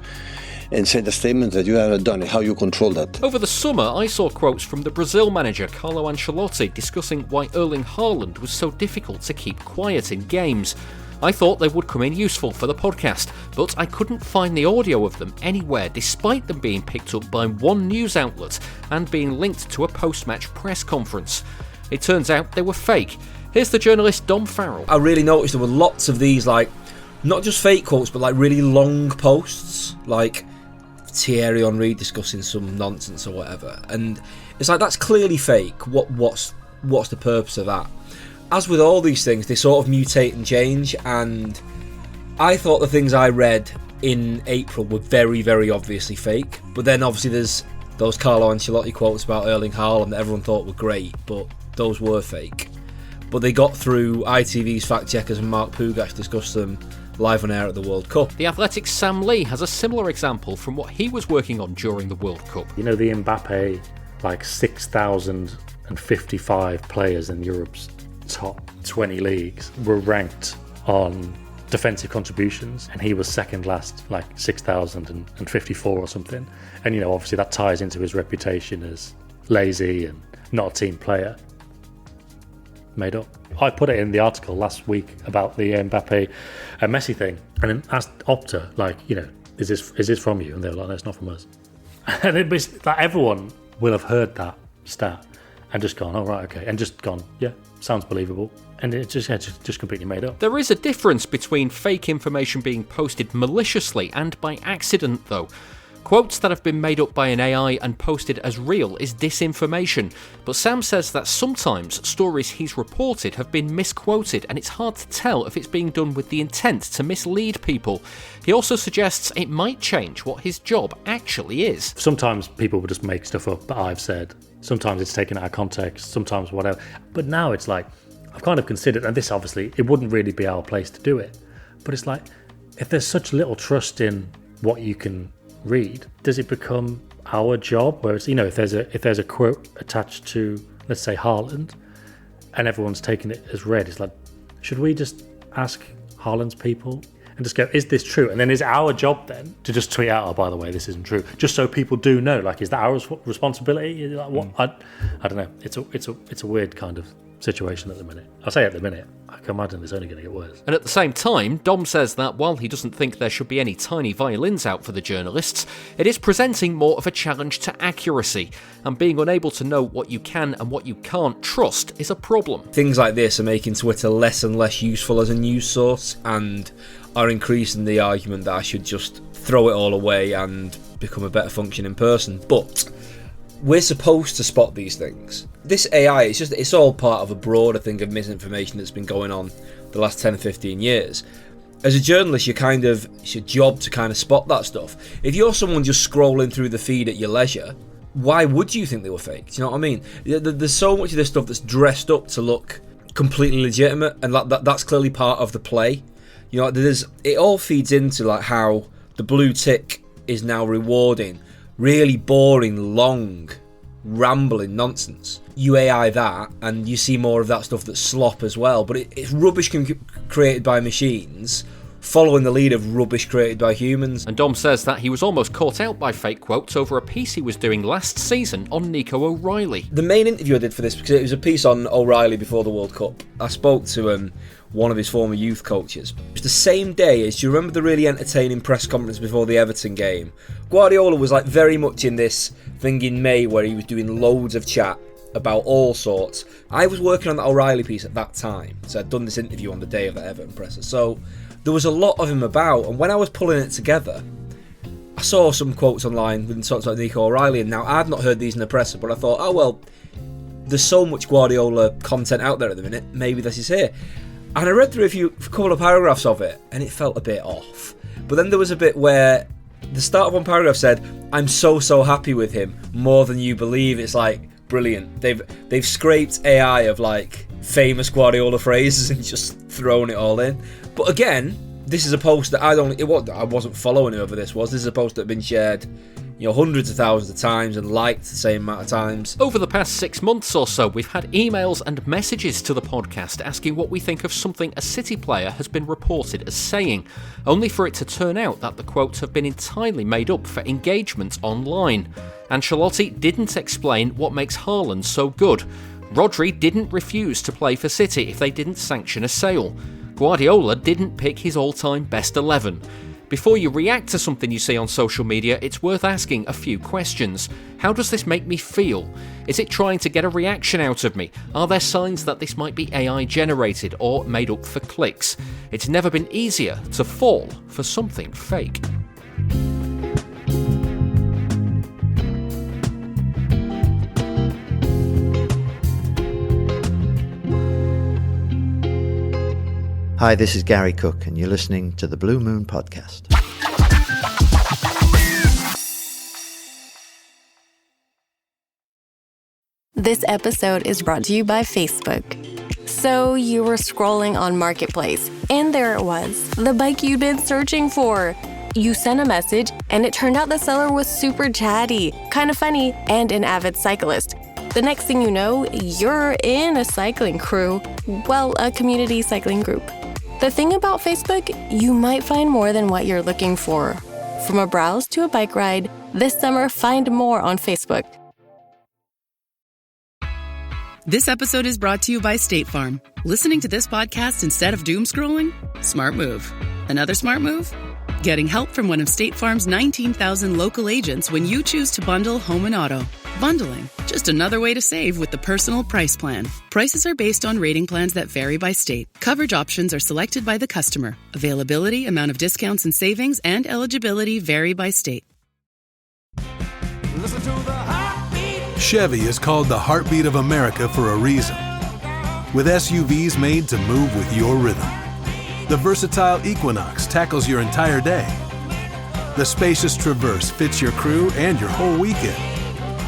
And say the statements that you have done, how you control that. Over the summer, I saw quotes from the Brazil manager Carlo Ancelotti discussing why Erling Haaland was so difficult to keep quiet in games. I thought they would come in useful for the podcast, but I couldn't find the audio of them anywhere, despite them being picked up by one news outlet and being linked to a post-match press conference. It turns out they were fake. Here's the journalist Dom Farrell. I really noticed there were lots of these, not just fake quotes, but really long posts, Thierry Henry discussing some nonsense or whatever, and it's that's clearly fake. What's the purpose of that? As with all these things, they sort of mutate and change, and I thought the things I read in April were very, very obviously fake, but then obviously there's those Carlo Ancelotti quotes about Erling Haaland that everyone thought were great, but those were fake. But they got through ITV's fact checkers, and Mark Pugac discussed them live on air at the World Cup. The Athletic's Sam Lee has a similar example from what he was working on during the World Cup. The Mbappe, 6,055 players in Europe's top 20 leagues were ranked on defensive contributions, and he was second last, 6,054 or something. And, obviously that ties into his reputation as lazy and not a team player. Made up. I put it in the article last week about the Mbappe and Messi thing, and then asked Opta, is this from you? And they were like, no, it's not from us. And it was everyone will have heard that stat and just gone, oh right, okay, and just gone, yeah, sounds believable. And it's just completely made up. There is a difference between fake information being posted maliciously and by accident, though. Quotes that have been made up by an AI and posted as real is disinformation, but Sam says that sometimes stories he's reported have been misquoted, and it's hard to tell if it's being done with the intent to mislead people. He also suggests it might change what his job actually is. Sometimes people will just make stuff up that I've said. Sometimes it's taken out of context, sometimes whatever. But now it's I've kind of considered, and this obviously, it wouldn't really be our place to do it, but it's if there's such little trust in what you can read, does it become our job? Whereas, if there's a quote attached to, let's say, Haaland, and everyone's taking it as read, it's should we just ask Haaland's people and just go, is this true? And then is it our job then to just tweet out, oh, by the way, this isn't true, just so people do know? Is that our responsibility? What? I don't know. It's a weird kind of situation at the minute. I say at the minute, I can imagine it's only going to get worse. And at the same time, Dom says that while he doesn't think there should be any tiny violins out for the journalists, it is presenting more of a challenge to accuracy, and being unable to know what you can and what you can't trust is a problem. Things like this are making Twitter less and less useful as a news source, and are increasing the argument that I should just throw it all away and become a better functioning person. But we're supposed to spot these things. This AI, it's all part of a broader thing of misinformation that's been going on the last 10 or 15 years. As a journalist, it's your job to kind of spot that stuff. If you're someone just scrolling through the feed at your leisure, why would you think they were fake? Do you know what I mean? There's so much of this stuff that's dressed up to look completely legitimate, and that's clearly part of the play. You know, it all feeds into like how the blue tick is now rewarding really boring, long, rambling nonsense. You AI that, and you see more of that stuff that's slop as well. But it's rubbish created by machines, following the lead of rubbish created by humans. And Dom says that he was almost caught out by fake quotes over a piece he was doing last season on Nico O'Reilly. The main interview I did for this, because it was a piece on O'Reilly before the World Cup, I spoke to one of his former youth coaches. It was the same day as, do you remember the really entertaining press conference before the Everton game? Guardiola was like very much in this thing in May where he was doing loads of chat about all sorts. I was working on that O'Reilly piece at that time, so I'd done this interview on the day of the Everton presser. So there was a lot of him about, and when I was pulling it together, I saw some quotes online with talks like Nico O'Reilly, and now I'd not heard these in the presser, but I thought, oh well, there's so much Guardiola content out there at the minute, maybe this is here. And I read through a couple of paragraphs of it, and it felt a bit off. But then there was a bit where the start of one paragraph said, "I'm so happy with him, more than you believe." It's like brilliant. They've scraped AI of like famous Guardiola phrases and just thrown it all in. But again, this is a post that I wasn't following whoever this was. This is a post that had been shared, hundreds of thousands of times and liked the same amount of times. Over the past 6 months or so, we've had emails and messages to the podcast asking what we think of something a City player has been reported as saying, only for it to turn out that the quotes have been entirely made up for engagement online. Ancelotti didn't explain what makes Haaland so good. Rodri didn't refuse to play for City if they didn't sanction a sale. Guardiola didn't pick his all-time best 11. Before you react to something you see on social media, it's worth asking a few questions. How does this make me feel? Is it trying to get a reaction out of me? Are there signs that this might be AI generated or made up for clicks? It's never been easier to fall for something fake. Hi, this is Gary Cook, and you're listening to the Blue Moon Podcast. This episode is brought to you by Facebook. So you were scrolling on Marketplace, and there it was, the bike you'd been searching for. You sent a message, and it turned out the seller was super chatty, kind of funny, and an avid cyclist. The next thing you know, you're in a cycling crew. Well, a community cycling group. The thing about Facebook, you might find more than what you're looking for. From a browse to a bike ride, this summer find more on Facebook. This episode is brought to you by State Farm. Listening to this podcast instead of doom scrolling? Smart move. Another smart move? Getting help from one of State Farm's 19,000 local agents when you choose to bundle home and auto. Bundling, just another way to save with the Personal Price Plan. Prices are based on rating plans that vary by state. Coverage options are selected by the customer. Availability, amount of discounts and savings, and eligibility vary by state. Listen to the heartbeat. Chevy is called the heartbeat of America for a reason. With SUVs made to move with your rhythm. The versatile Equinox tackles your entire day. The spacious Traverse fits your crew and your whole weekend.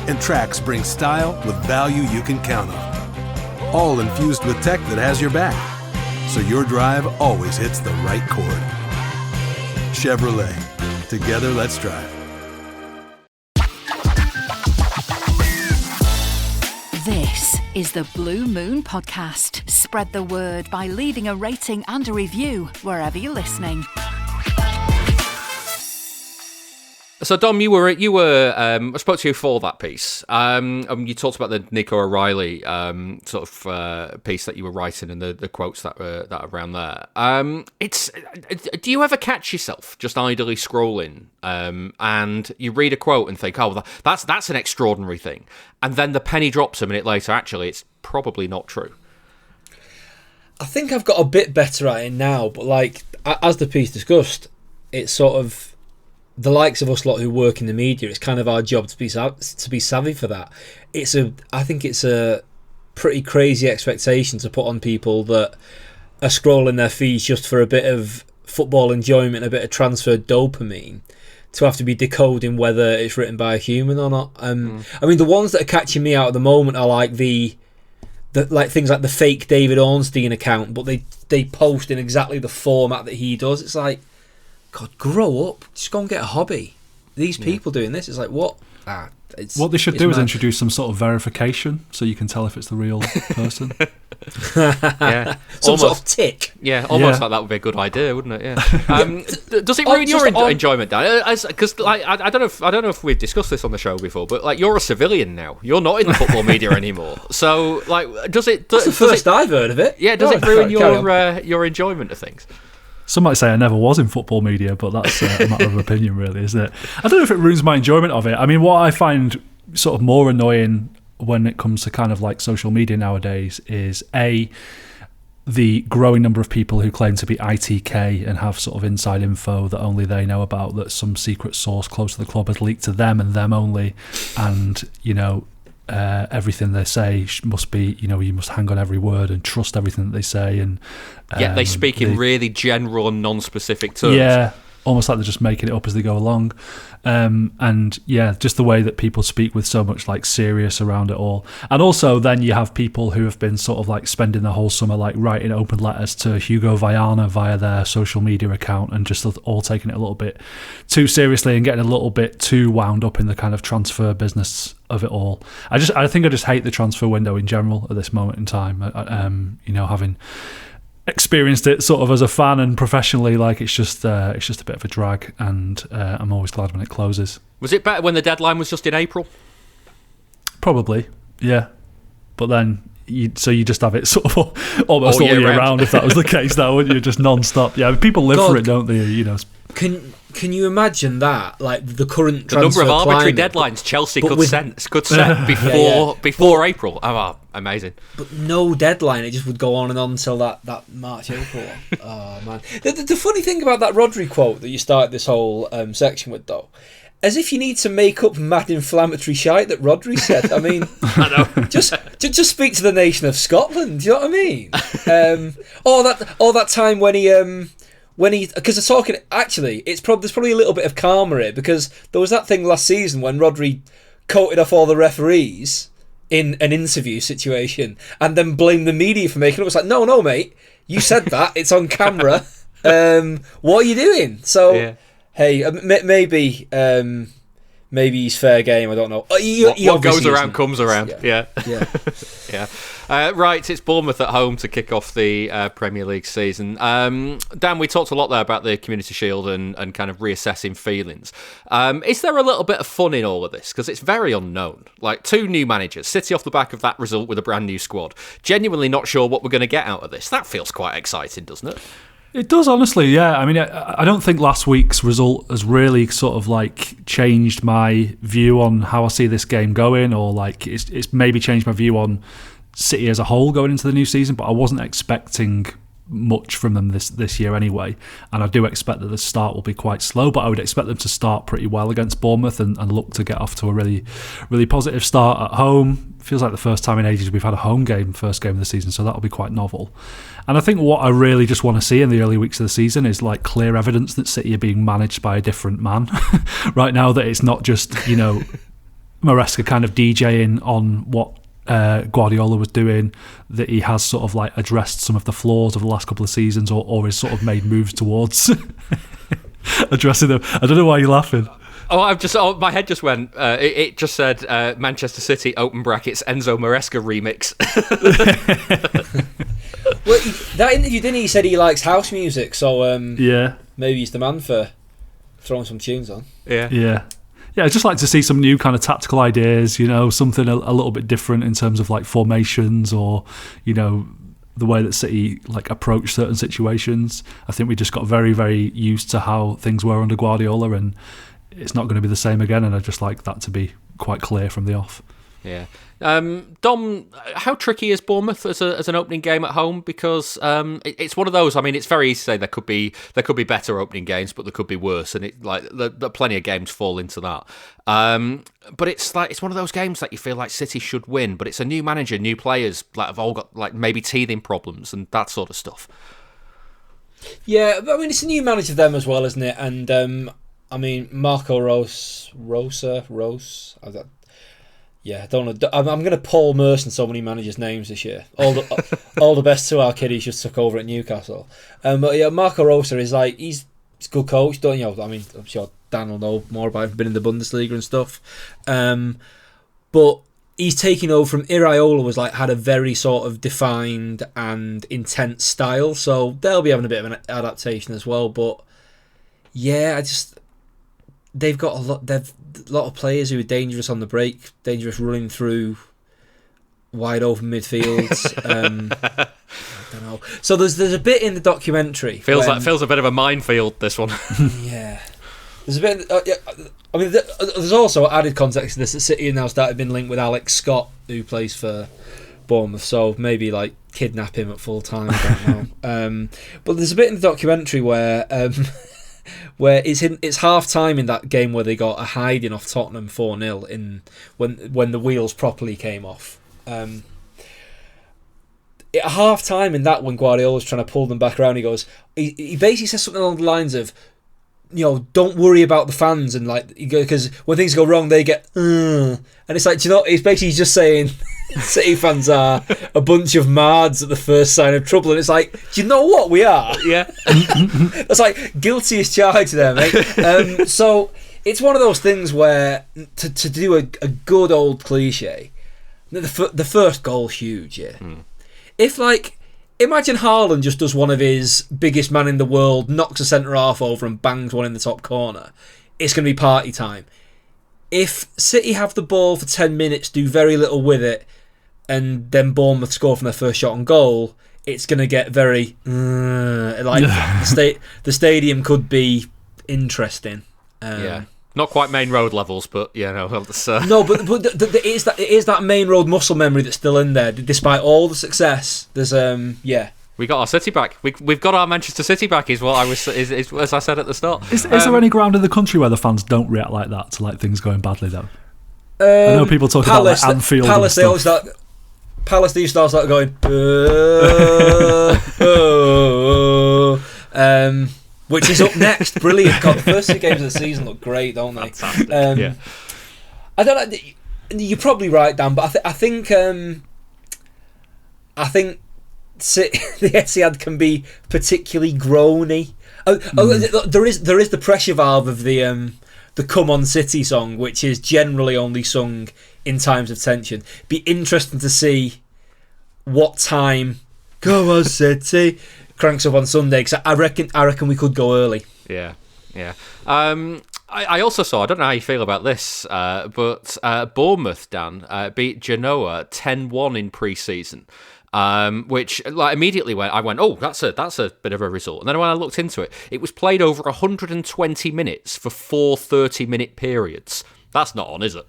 And Trax brings style with value you can count on. All infused with tech that has your back, so your drive always hits the right chord. Chevrolet. Together, let's drive. This is the Blue Moon Podcast. Spread the word by leaving a rating and a review wherever you're listening. So Dom, you were I spoke to you for that piece. You talked about the Nico O'Reilly piece that you were writing and the quotes that are around there. Do you ever catch yourself just idly scrolling and you read a quote and think, oh, that's an extraordinary thing, and then the penny drops a minute later, actually it's probably not true? I think I've got a bit better at it now, but like as the piece discussed, it's sort of the likes of us lot who work in the media, it's kind of our job to be savvy for that. I think it's a pretty crazy expectation to put on people that are scrolling their feeds just for a bit of football enjoyment, a bit of transfer dopamine, to have to be decoding whether it's written by a human or not. I mean, the ones that are catching me out at the moment are like the like things like the fake David Ornstein account, but they post in exactly the format that he does. It's like, God, grow up. Just go and get a hobby. These people doing this, it's like, what? What they should do is introduce some sort of verification so you can tell if it's the real person. Yeah, some sort of tick. Yeah, almost like that would be a good idea, wouldn't it? Yeah. Does it ruin your enjoyment, Dan? Because like I don't know if we've discussed this on the show before, but like you're a civilian now. You're not in the football media anymore. So like, does it? That's the first I've heard of it. Yeah, does it ruin your enjoyment of things? Some might say I never was in football media, but that's a matter of opinion, really, isn't it? I don't know if it ruins my enjoyment of it. I mean, what I find sort of more annoying when it comes to kind of like social media nowadays is the growing number of people who claim to be ITK and have sort of inside info that only they know about, that some secret source close to the club has leaked to them and them only, and everything they say must be, you must hang on every word and trust everything that they say, and they speak in really general and non-specific terms. Yeah, almost like they're just making it up as they go along. And yeah, just the way that people speak with so much like serious around it all. And also then you have people who have been sort of like spending the whole summer like writing open letters to Hugo Viana via their social media account and just all taking it a little bit too seriously and getting a little bit too wound up in the kind of transfer business of it all. I think I just hate the transfer window in general at this moment in time. Having experienced it sort of as a fan and professionally, like it's just a bit of a drag, and I'm always glad when it closes. Was it better when the deadline was just in April? Probably, yeah. But then you just have it sort of almost all year round if that was the case now, wouldn't you? Just non-stop. Yeah, people live for it, don't they? Can you imagine that? Like the current the number of arbitrary climate, deadlines Chelsea could set before April. Oh, amazing. But no deadline. It just would go on and on until that March, April. Oh man. The funny thing about that Rodri quote that you started this whole section with, though, as if you need to make up mad inflammatory shite that Rodri said. I mean, I know. Just speak to the nation of Scotland. Do you know what I mean? Or that time when he, because they're talking, actually, there's probably a little bit of karma here, because there was that thing last season when Rodri coated off all the referees in an interview situation and then blamed the media for making it up. It's like, no, mate, you said that. It's on camera. What are you doing? So, yeah. Hey, maybe he's fair game. I don't know. What goes around comes around. Yeah. Yeah. Right, it's Bournemouth at home to kick off the Premier League season. Dan, we talked a lot there about the Community Shield and kind of reassessing feelings. Is there a little bit of fun in all of this? Because it's very unknown. Like, 2 new managers, City off the back of that result with a brand new squad. Genuinely not sure what we're going to get out of this. That feels quite exciting, doesn't it? It does, honestly, yeah. I mean, I don't think last week's result has really sort of like changed my view on how I see this game going, or like it's maybe changed my view on City as a whole going into the new season, but I wasn't expecting much from them this year anyway, and I do expect that the start will be quite slow, but I would expect them to start pretty well against Bournemouth and look to get off to a really, really positive start at home. Feels like the first time in ages we've had a home game, first game of the season, so that'll be quite novel. And I think what I really just want to see in the early weeks of the season is like clear evidence that City are being managed by a different man right now, that it's not just, Maresca kind of DJing on what Guardiola was doing, that he has sort of like addressed some of the flaws of the last couple of seasons, or has sort of made moves towards addressing them. I don't know why you're laughing. My head just went. It just said Manchester City open brackets Enzo Maresca remix. Well, that interview, didn't he? Said he likes house music, so maybe he's the man for throwing some tunes on. Yeah. I'd just like to see some new kind of tactical ideas, something a little bit different in terms of like formations, or, the way that City like approach certain situations. I think we just got very, very used to how things were under Guardiola, and it's not going to be the same again, and I'd just like that to be quite clear from the off. Yeah. Dom, how tricky is Bournemouth as an opening game at home? Because it's one of those. I mean, it's very easy to say there could be better opening games, but there could be worse, and there plenty of games fall into that. But it's one of those games that you feel like City should win, but it's a new manager, new players, like have all got like maybe teething problems and that sort of stuff. Yeah, I mean, it's a new manager for them as well, isn't it? And I mean, Marco Rose. Yeah, I don't know. I'm going to Paul Merson so many managers' names this year. All the best to our kid who's just took over at Newcastle. But yeah, Marco Rosa is like he's a good coach. Don't you know? I mean, I'm sure Dan will know more about him, been in the Bundesliga and stuff. But he's taking over from Iraola, was like had a very sort of defined and intense style. So they'll be having a bit of an adaptation as well. But yeah, they've got a lot of players who are dangerous on the break, dangerous running through wide open midfields. I don't know. So there's a bit in the documentary. Feels a bit of a minefield, this one. Yeah. There's a bit. I mean, there's also added context to this that City have now started being linked with Alex Scott, who plays for Bournemouth. So maybe like kidnap him at full time. I don't know. But there's a bit in the documentary where it's half time in that game where they got a hiding off Tottenham 4-0 in when the wheels properly came off. At half time in that, when Guardiola's trying to pull them back around, he basically says something along the lines of, don't worry about the fans, and like, because when things go wrong they get and it's like, he's basically just saying City fans are a bunch of mards at the first sign of trouble, and it's like, do you know what we are? Yeah. That's like guilty as charged there, mate. So it's one of those things where to do a good old cliche, the first goal's huge, yeah. If like, imagine Haaland just does one of his biggest man in the world, knocks a centre half over and bangs one in the top corner, it's going to be party time. If City have the ball for 10 minutes, do very little with it, and then Bournemouth score from their first shot on goal, it's going to get very the stadium could be interesting. Yeah. Not quite main road levels, but no, it's, no, but it is that main road muscle memory that's still in there, despite all the success. There's we got our City back. We've got our Manchester City back. Is what I was is as I said at the start. Is there any ground in the country where the fans don't react like that to like things going badly though? I know people talk about like Anfield. Palace, and stuff. They used to start going. Which is up next. Brilliant. God, the first 2 games of the season look great, don't they? Fantastic. Yeah. I don't know. You're probably right, Dan, but I think the Etihad can be particularly groany. There is the pressure valve of the "Come On City" song, which is generally only sung in times of tension. Be interesting to see what time "Come On City" cranks up on Sunday, because I reckon we could go early. Yeah. I also saw, I don't know how you feel about this, but Bournemouth, Dan, beat Genoa 10-1 in pre-season, which like immediately I went, oh, that's a bit of a result. And then when I looked into it, it was played over 120 minutes for 4 30-minute periods. That's not on, is it?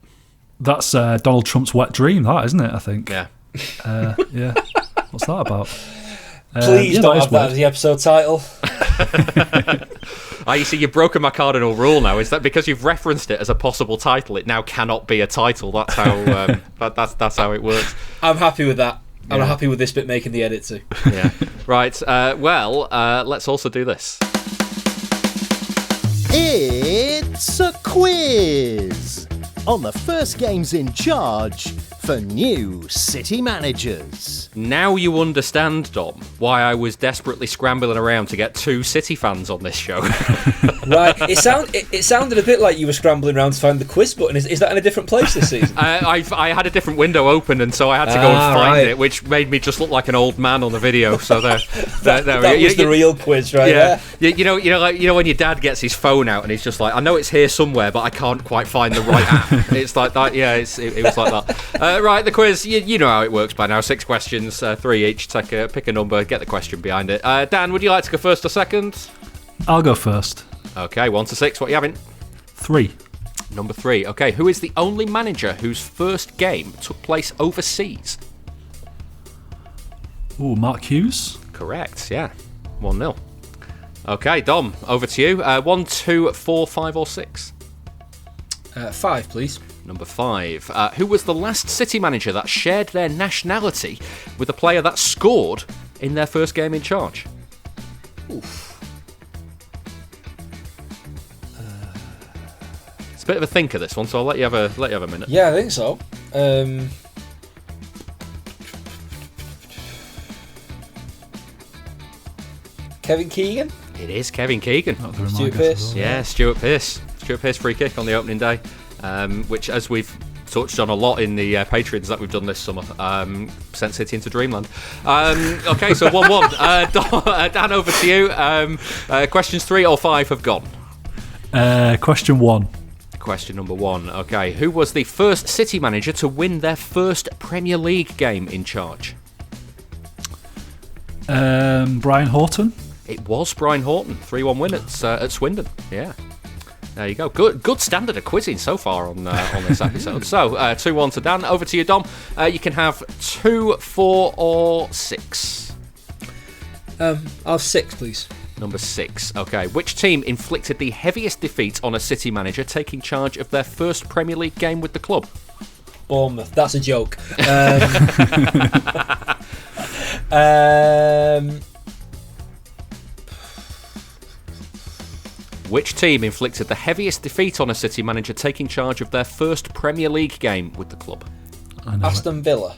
That's Donald Trump's wet dream, that, isn't it, I think? Yeah. Yeah. What's that about? Please don't have that as the episode title. You see, you've broken my cardinal rule now. Is that because you've referenced it as a possible title, it now cannot be a title? That's how that's how it works. I'm happy with that. I'm happy with this bit making the edit too. Yeah. Right. Let's also do this. It's a quiz on the first games in charge for new City managers. Now you understand, Dom, why I was desperately scrambling around to get 2 City fans on this show. Right, it sounded a bit like you were scrambling around to find the quiz button. Is that in a different place this season? I had a different window open, and so I had to go and find it, which made me just look like an old man on the video. So there that was the real quiz, right? Yeah. You know, when your dad gets his phone out and he's just like, I know it's here somewhere, but I can't quite find the right app. It's like that. Yeah, it was like that. Right, the quiz. You know how it works by now. 6 questions, 3 each. Pick a number, get the question behind it. Dan, would you like to go first or second? I'll go first. Okay, 1 to 6. What are you having? 3. Number 3. Okay, who is the only manager whose first game took place overseas? Ooh, Mark Hughes. Correct. Yeah, 1-0. Okay, Dom, over to you. 1, 2, 4, 5, or 6. 5, please. Number 5. Who was the last City manager that shared their nationality with a player that scored in their first game in charge? Oof. It's a bit of a thinker, this one, so I'll let you have a minute. Yeah, I think so. Kevin Keegan? It is Kevin Keegan. Stuart Pearce. Yeah, Stuart Pearce. Stuart Pearce free kick on the opening day, which, as we've touched on a lot in the Patreons that we've done this summer, sent City into dreamland. Okay, so 1-1. Dan, over to you. Questions 3 or 5 have gone. Question 1. Question number 1. Okay, who was the first City manager to win their first Premier League game in charge? Brian Horton. It was Brian Horton. 3-1 win at Swindon. Yeah. There you go. Good standard of quizzing so far on this episode. So, 2-1 to Dan. Over to you, Dom. You can have 2, 4 or 6. I'll have 6, please. Number 6. Okay. Which team inflicted the heaviest defeat on a City manager taking charge of their first Premier League game with the club? Bournemouth. That's a joke. Which team inflicted the heaviest defeat on a City manager taking charge of their first Premier League game with the club? Aston Villa.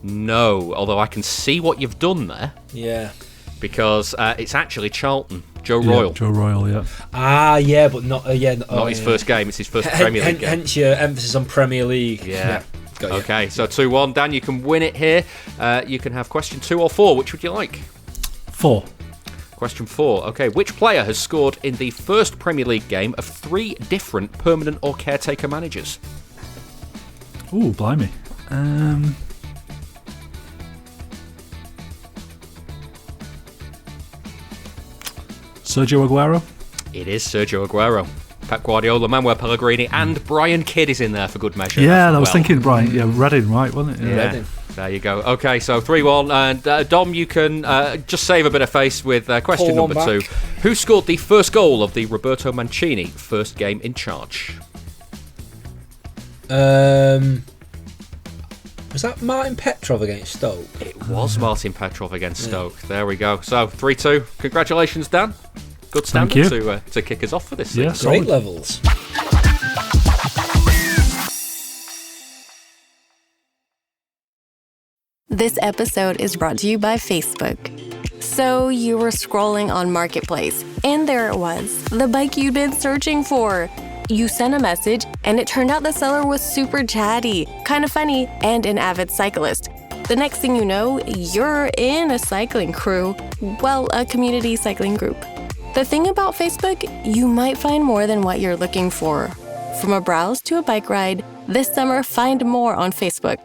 No, although I can see what you've done there. Yeah. Because it's actually Charlton. Joe Royle. Joe Royle, yeah. Ah, yeah, but not not his first game. It's his first Premier League game. Hence your emphasis on Premier League. Yeah. Got you. Okay, so 2-1. Dan, you can win it here. You can have question 2 or 4. Which would you like? 4. Question 4. Okay, which player has scored in the first Premier League game of 3 different permanent or caretaker managers? Ooh, blimey. Sergio Aguero? It is Sergio Aguero. Pep Guardiola, Manuel Pellegrini, and Brian Kidd is in there for good measure. Yeah, I was thinking Brian. Yeah, Reading, right, wasn't it? Yeah. Reading. There you go. Okay, so 3-1. And Dom, you can just save a bit of face with question number 2. Who scored the first goal of the Roberto Mancini first game in charge? Was that Martin Petrov against Stoke? It was Martin Petrov against Stoke. There we go. So 3-2. Congratulations, Dan. Good standard to kick us off for this season. Yeah, great levels. This episode is brought to you by Facebook. So you were scrolling on Marketplace, and there it was, the bike you'd been searching for. You sent a message, and it turned out the seller was super chatty, kind of funny, and an avid cyclist. The next thing you know, you're in a cycling crew. Well, a community cycling group. The thing about Facebook, you might find more than what you're looking for. From a browse to a bike ride, this summer find more on Facebook.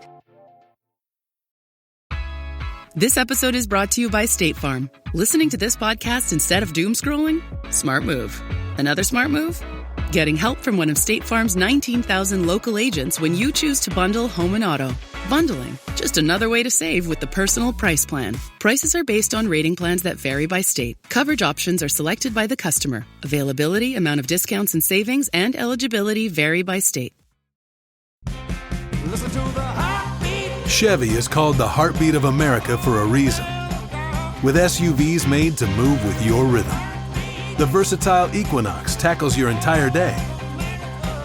This episode is brought to you by State Farm. Listening to this podcast instead of doom scrolling? Smart move. Another smart move? Getting help from one of State Farm's 19,000 local agents when you choose to bundle home and auto. Bundling, just another way to save with the Personal Price Plan. Prices are based on rating plans that vary by state. Coverage options are selected by the customer. Availability, amount of discounts and savings, and eligibility vary by state. Listen to the heartbeat. Chevy is called the heartbeat of America for a reason. With SUVs made to move with your rhythm. The versatile Equinox tackles your entire day.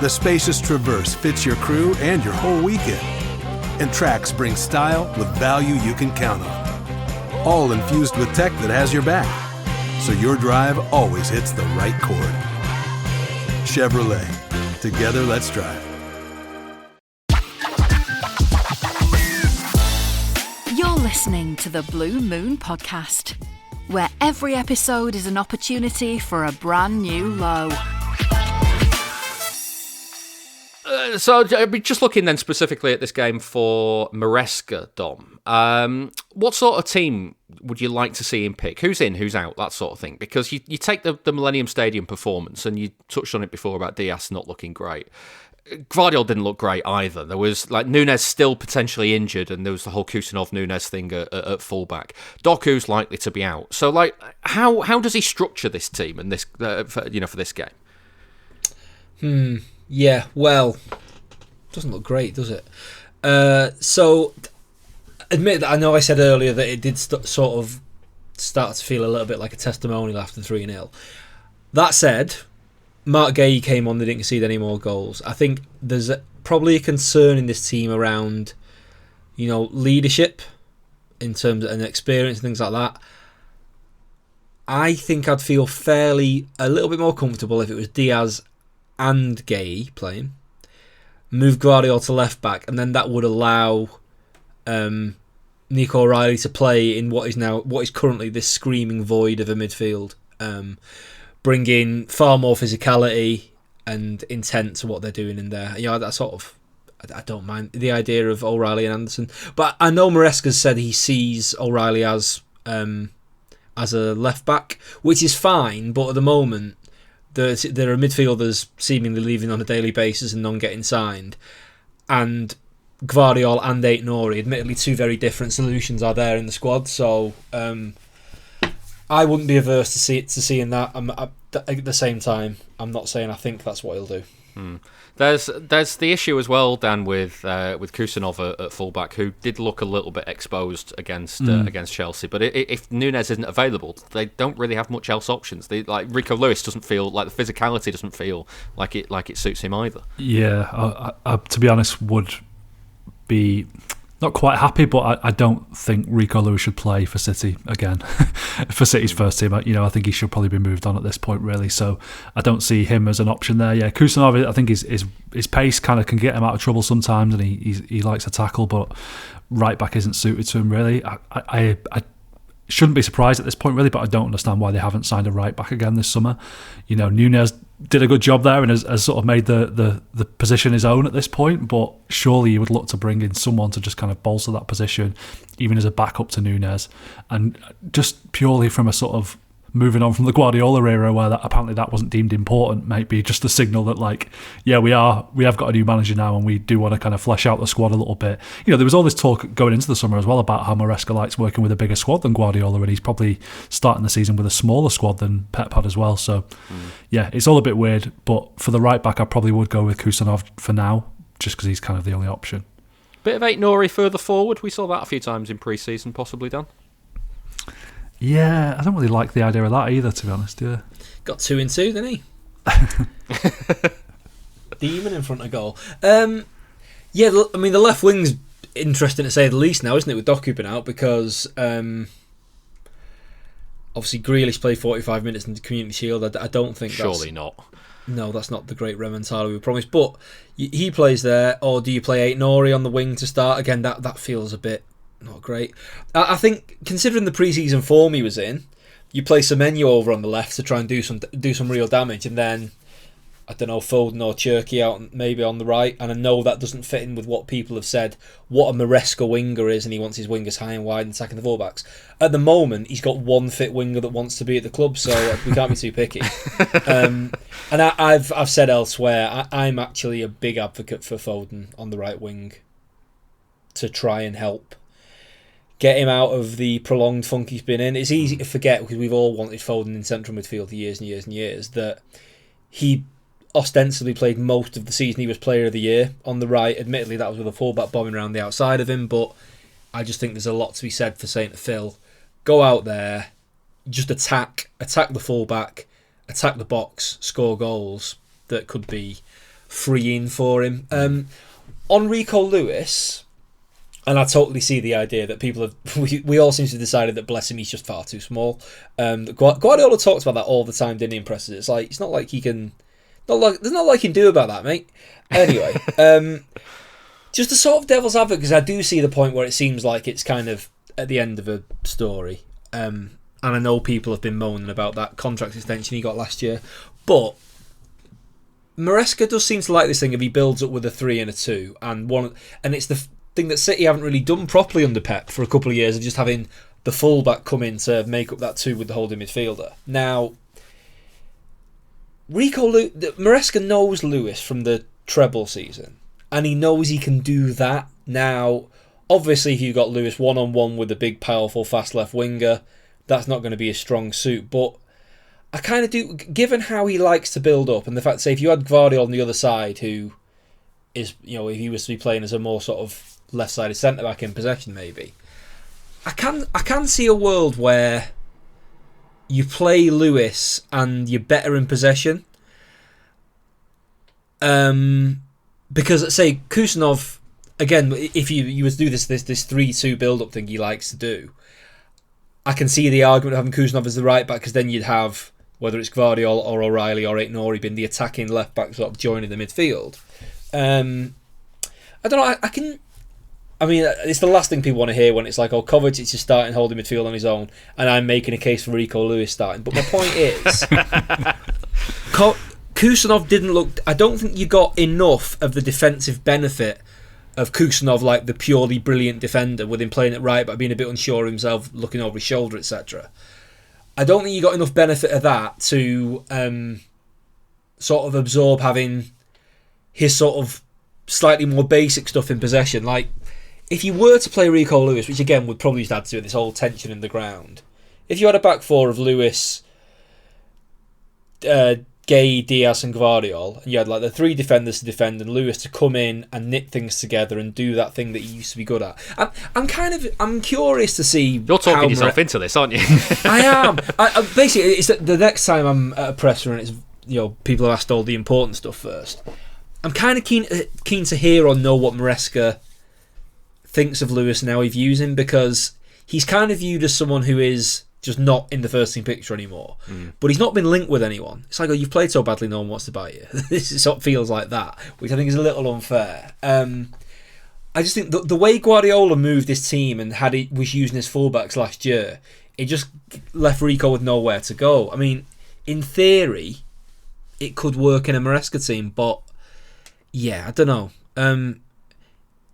The spacious Traverse fits your crew and your whole weekend. And Trax brings style with value you can count on. All infused with tech that has your back, so your drive always hits the right chord. Chevrolet. Together, let's drive. You're listening to the Blue Moon Podcast, where every episode is an opportunity for a brand new low. So, just looking then specifically at this game for Maresca, Dom, what sort of team would you like to see him pick? Who's in, who's out, that sort of thing? Because you take the Millennium Stadium performance, and you touched on it before about Diaz not looking great. Gvardiol didn't look great either. There was Núñez still potentially injured, and there was the whole Kusanov-Núñez thing at fullback. Doku's likely to be out. So, how does he structure this team and this for this game? Yeah, well, doesn't look great, does it? So, admit that I know I said earlier that it did sort of start to feel a little bit like a testimonial after 3-0. That said, Mark Gay came on, they didn't concede any more goals. I think there's probably a concern in this team around, leadership in terms of an experience and things like that. I think I'd feel a little bit more comfortable if it was Diaz and Gay playing. Move Guardiola to left back, and then that would allow Nico O'Reilly to play in what is currently this screaming void of a midfield. Bring in far more physicality and intent to what they're doing in there. I don't mind the idea of O'Reilly and Anderson, but I know Maresca said he sees O'Reilly as a left back, which is fine. But at the moment, there are midfielders seemingly leaving on a daily basis and none getting signed, and Gvardiol and Aït-Nouri, admittedly two very different solutions, are there in the squad. So I wouldn't be averse to seeing that. At the same time, I'm not saying I think that's what he'll do. There's the issue as well, Dan, with Kusanov at fullback, who did look a little bit exposed against Chelsea. But if Núñez isn't available, they don't really have much else options. Rico Lewis doesn't feel like the physicality doesn't feel like it suits him either. Yeah, I to be honest, would be not quite happy, but I don't think Rico Lewis should play for City again, for City's first team. I think he should probably be moved on at this point, really. So I don't see him as an option there. Yeah, Kusanov, I think his pace kind of can get him out of trouble sometimes, and he likes to tackle, but right back isn't suited to him, really. I shouldn't be surprised at this point, really, but I don't understand why they haven't signed a right back again this summer. Núñez did a good job there and has sort of made the position his own at this point, but surely you would look to bring in someone to just kind of bolster that position, even as a backup to Núñez, and just purely from a sort of moving on from the Guardiola era, where apparently that wasn't deemed important, might be just a signal that, like, yeah, we have got a new manager now, and we do want to kind of flesh out the squad a little bit. There was all this talk going into the summer as well about how Maresca likes working with a bigger squad than Guardiola, and he's probably starting the season with a smaller squad than Pep had as well. So yeah, it's all a bit weird, but for the right back, I probably would go with Kusanov for now, just because he's kind of the only option. Bit of Aït-Nouri further forward. We saw that a few times in pre-season, possibly, Dan. Yeah, I don't really like the idea of that either, to be honest. Yeah, got 2 in 2, didn't he? Demon in front of goal. Yeah, I mean, the left wing's interesting to say the least now, isn't it, with Doku been out, because obviously Grealish played 45 minutes in the Community Shield. I don't think surely not. No, that's not the great Remontada we promised. But he plays there, or do you play Aït-Nouri on the wing to start? Again, that feels a bit not great. I think, considering the pre-season form he was in, you play Semenyo over on the left to try and do some real damage, and then I don't know, Foden or Cherky out maybe on the right. And I know that doesn't fit in with what people have said, what a Maresca winger is, and he wants his wingers high and wide and attacking the fullbacks. At the moment, he's got one fit winger that wants to be at the club, so we can't be too picky. And I've said elsewhere, I'm actually a big advocate for Foden on the right wing to try and help get him out of the prolonged funk he's been in. It's easy to forget, because we've all wanted Foden in central midfield for years and years and years, that he ostensibly played most of the season he was player of the year on the right. Admittedly, that was with a fullback bombing around the outside of him, but I just think there's a lot to be said for saying to Phil, go out there, just attack the fullback, attack the box, score goals that could be freeing for him. On Rico Lewis, and I totally see the idea that people have... We all seem to have decided that, bless him, he's just far too small. Guardiola talks about that all the time, didn't he, in presses? It's like, it's not like he can... there's not like he can do about that, mate. Anyway, just a sort of devil's advocate, because I do see the point where it seems like it's kind of at the end of a story. And I know people have been moaning about that contract extension he got last year. But Maresca does seem to like this thing if he builds up with a 3 and a 2. And it's the thing that City haven't really done properly under Pep for a couple of years, of just having the fullback come in to make up that 2 with the holding midfielder. Now, Maresca knows Lewis from the treble season, and he knows he can do that. Now, obviously, if you've got Lewis one-on-one with a big, powerful, fast left winger, that's not going to be a strong suit. But I kind of do, given how he likes to build up, and the fact, say, if you had Gvardiol on the other side, who is, if he was to be playing as a more sort of left-sided centre-back in possession, maybe, I can see a world where you play Lewis and you're better in possession. because say Kusanov again, if you was to do this 3-2 build-up thing he likes to do, I can see the argument of having Kusanov as the right back, because then you'd have, whether it's Gvardiol or O'Reilly or Aït-Nouri, being the attacking left back sort of joining the midfield. I don't know. I mean, it's the last thing people want to hear when it's like, oh, Kovacic is starting holding midfield on his own, and I'm making a case for Rico Lewis starting. But my point is, Kusanov didn't look. I don't think you got enough of the defensive benefit of Kusanov, like the purely brilliant defender, with him playing it right but being a bit unsure of himself, looking over his shoulder, etc. I don't think you got enough benefit of that to sort of absorb having his sort of slightly more basic stuff in possession. Like, if you were to play Rico Lewis, which again would probably add to it, this whole tension in the ground, if you had a back four of Lewis, Gay, Diaz and Gvardiol, and you had like the three defenders to defend and Lewis to come in and knit things together and do that thing that he used to be good at. I'm curious to see. You're talking yourself into this, aren't you? I am. Basically, it's the next time I'm at a presser and it's, you know, people have asked all the important stuff first. I'm kind of keen to hear or know what Maresca thinks of Lewis and how he views him, because he's kind of viewed as someone who is just not in the first team picture anymore. But he's not been linked with anyone. It's like, oh, you've played so badly, no one wants to buy you. This sort of feels like that, which I think is a little unfair. I just think the way Guardiola moved his team and was using his fullbacks last year, it just left Rico with nowhere to go. I mean, in theory, it could work in a Maresca team, but yeah, I don't know.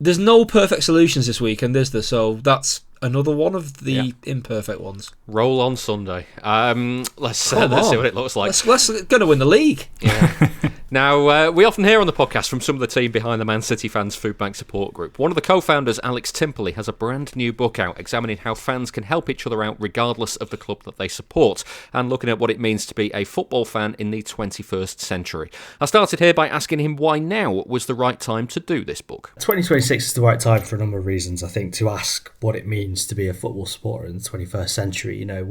There's no perfect solutions this weekend, is there? So that's another one of the imperfect ones. Roll on Sunday. Let's see what it looks like. Let's going to win the league. Yeah. Now, we often hear on the podcast from some of the team behind the Man City Fans Food Bank Support Group. One of the co-founders, Alex Timperley, has a brand new book out examining how fans can help each other out regardless of the club that they support, and looking at what it means to be a football fan in the 21st century. I started here by asking him why now was the right time to do this book. 2026 is the right time for a number of reasons, I think, to ask what it means to be a football supporter in the 21st century. You know,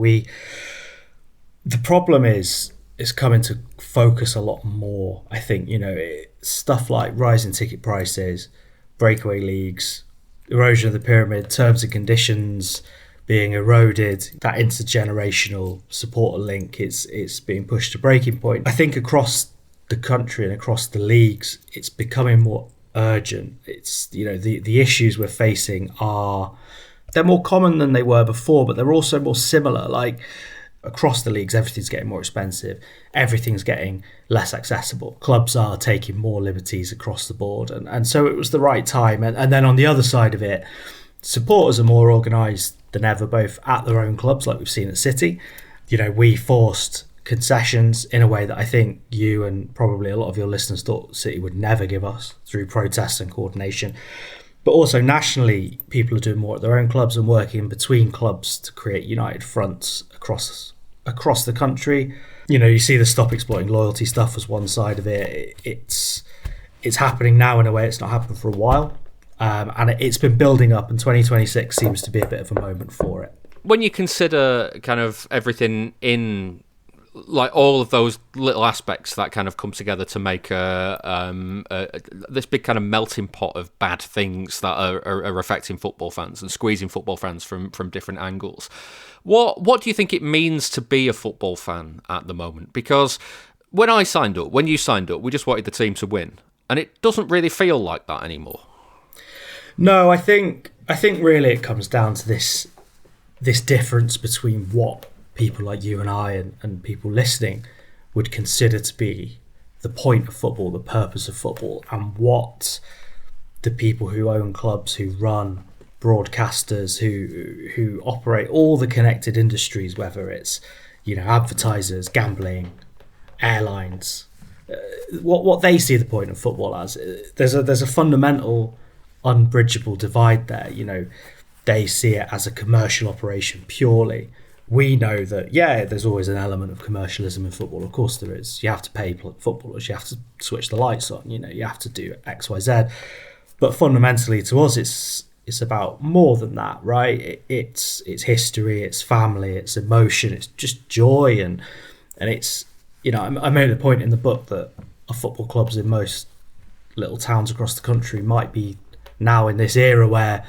the problem is coming to focus a lot more. I think, you know, stuff like rising ticket prices, breakaway leagues, erosion of the pyramid, terms and conditions being eroded, that intergenerational supporter link, it's being pushed to breaking point. I think across the country and across the leagues, it's becoming more urgent. It's, you know, the issues we're facing they're more common than they were before, but they're also more similar. Like, across the leagues, everything's getting more expensive. Everything's getting less accessible. Clubs are taking more liberties across the board. And so it was the right time. And then on the other side of it, supporters are more organised than ever, both at their own clubs, like we've seen at City. You know, we forced concessions in a way that I think you and probably a lot of your listeners thought City would never give us, through protests and coordination. But also nationally, people are doing more at their own clubs and working in between clubs to create united fronts across the country. You know, you see the Stop Exploiting Loyalty stuff as one side of it. It's happening now in a way it's not happened for a while. And it's been building up, and 2026 seems to be a bit of a moment for it. When you consider kind of everything in, like, all of those little aspects that kind of come together to make this big kind of melting pot of bad things that are affecting football fans and squeezing football fans from different angles, what do you think it means to be a football fan at the moment? Because when you signed up, we just wanted the team to win, and it doesn't really feel like that anymore. No, I think really it comes down to this difference between what people like you and I and people listening would consider to be the point of football, the purpose of football, and what the people who own clubs, who run broadcasters, who operate all the connected industries, whether it's, you know, advertisers, gambling, airlines, what they see the point of football as. There's a fundamental unbridgeable divide there. You know, they see it as a commercial operation purely. We know that, yeah, there's always an element of commercialism in football. Of course there is. You have to pay footballers. You have to switch the lights on. You know, you have to do X, Y, Z. But fundamentally, to us, it's about more than that, right? It's history, it's family, it's emotion, it's just joy, and it's, you know, I made a point in the book that a football clubs in most little towns across the country might be now in this era where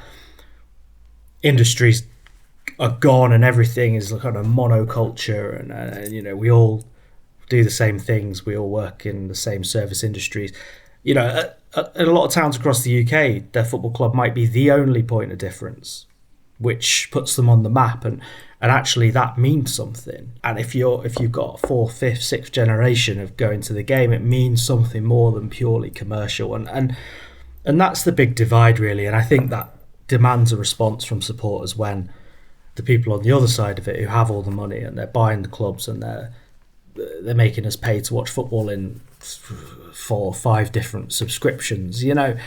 industries are gone and everything is kind of monoculture, and you know, we all do the same things, we all work in the same service industries. You know, in a lot of towns across the UK, their football club might be the only point of difference, which puts them on the map, and actually that means something. And if you've got 4th, 5th, 6th generation of going to the game, it means something more than purely commercial, and that's the big divide really. And I think that demands a response from supporters when the people on the other side of it, who have all the money and they're buying the clubs and they're making us pay to watch football in 4 or 5 different subscriptions, you know,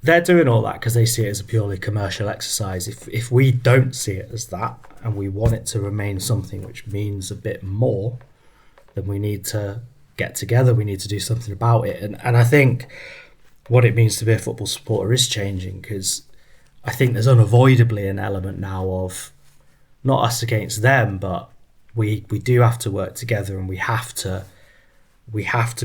they're doing all that because they see it as a purely commercial exercise. If we don't see it as that, and we want it to remain something which means a bit more, then we need to get together, we need to do something about it. And I think what it means to be a football supporter is changing, because I think there's unavoidably an element now of not us against them, but we do have to work together, and we have to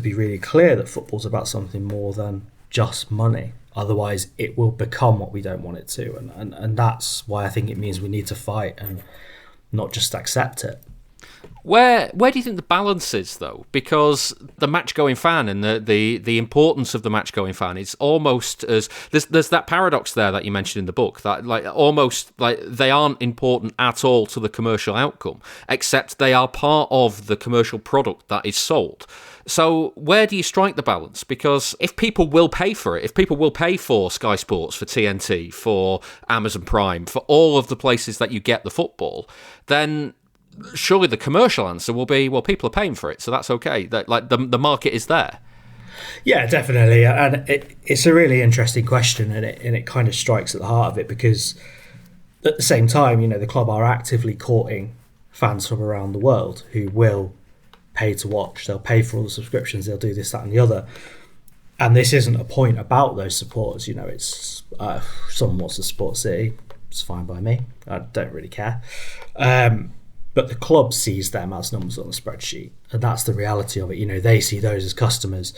be really clear that football's about something more than just money. Otherwise, it will become what we don't want it to, and that's why I think it means we need to fight and not just accept it. Where do you think the balance is, though? Because the match-going fan and the importance of the match-going fan is almost as... There's that paradox there that you mentioned in the book, that like almost like they aren't important at all to the commercial outcome, except they are part of the commercial product that is sold. So where do you strike the balance? Because if people will pay for it, if people will pay for Sky Sports, for TNT, for Amazon Prime, for all of the places that you get the football, then surely the commercial answer will be, well, people are paying for it, so that's okay. That, like, the market is there. Yeah, definitely. And it's a really interesting question, and it kind of strikes at the heart of it, because at the same time, you know, the club are actively courting fans from around the world who will pay to watch. They'll pay for all the subscriptions, they'll do this, that and the other. And this isn't a point about those supporters. You know, it's someone wants to support City, it's fine by me, I don't really care. But the club sees them as numbers on the spreadsheet, and that's the reality of it. You know, they see those as customers,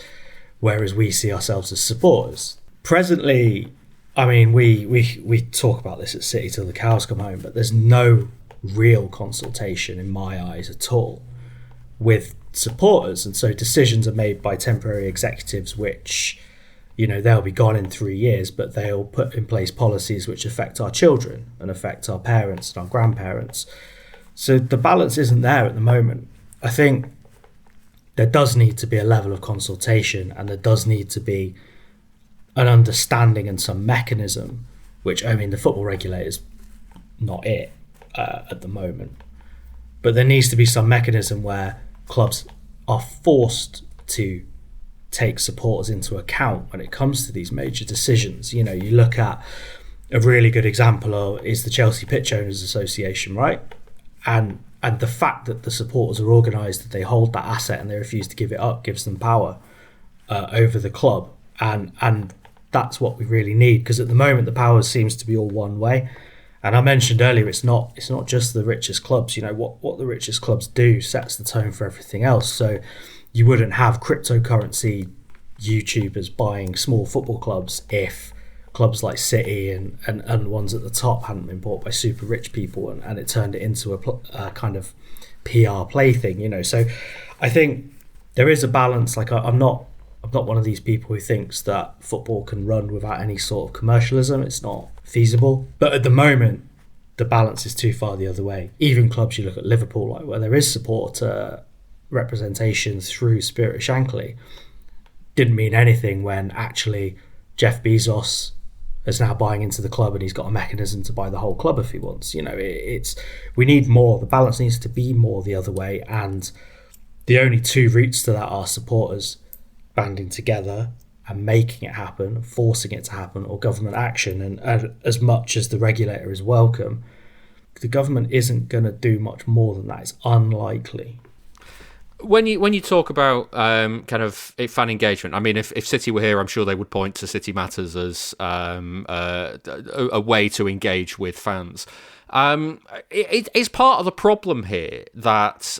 whereas we see ourselves as supporters. Presently, I mean, we talk about this at City till the cows come home, but there's no real consultation in my eyes at all with supporters, and so decisions are made by temporary executives which, you know, they'll be gone in 3 years, but they'll put in place policies which affect our children and affect our parents and our grandparents. So the balance isn't there at the moment. I think there does need to be a level of consultation, and there does need to be an understanding and some mechanism, which, I mean, the football regulator's not it at the moment. But there needs to be some mechanism where clubs are forced to take supporters into account when it comes to these major decisions. You know, you look at a really good example is the Chelsea Pitch Owners Association, right? And the fact that the supporters are organised, that they hold that asset and they refuse to give it up, gives them power over the club. And that's what we really need, because at the moment the power seems to be all one way. And I mentioned earlier, it's not just the richest clubs. You know, what the richest clubs do sets the tone for everything else. So you wouldn't have cryptocurrency YouTubers buying small football clubs if clubs like City and ones at the top hadn't been bought by super rich people, and it turned it into a kind of PR play thing, you know. So I think there is a balance. Like, I'm not one of these people who thinks that football can run without any sort of commercialism. It's not feasible. But at the moment, the balance is too far the other way. Even clubs, you look at Liverpool, like, where there is supporter representation through Spirit of Shankly, didn't mean anything when actually Jeff Bezos is now buying into the club, and he's got a mechanism to buy the whole club if he wants. You know, we need more. The balance needs to be more the other way, and the only two routes to that are supporters banding together and making it happen, forcing it to happen, or government action. And as much as the regulator is welcome, the government isn't going to do much more than that. It's unlikely. When you talk about kind of fan engagement, I mean, if City were here, I'm sure they would point to City Matters as a way to engage with fans. It's part of the problem here that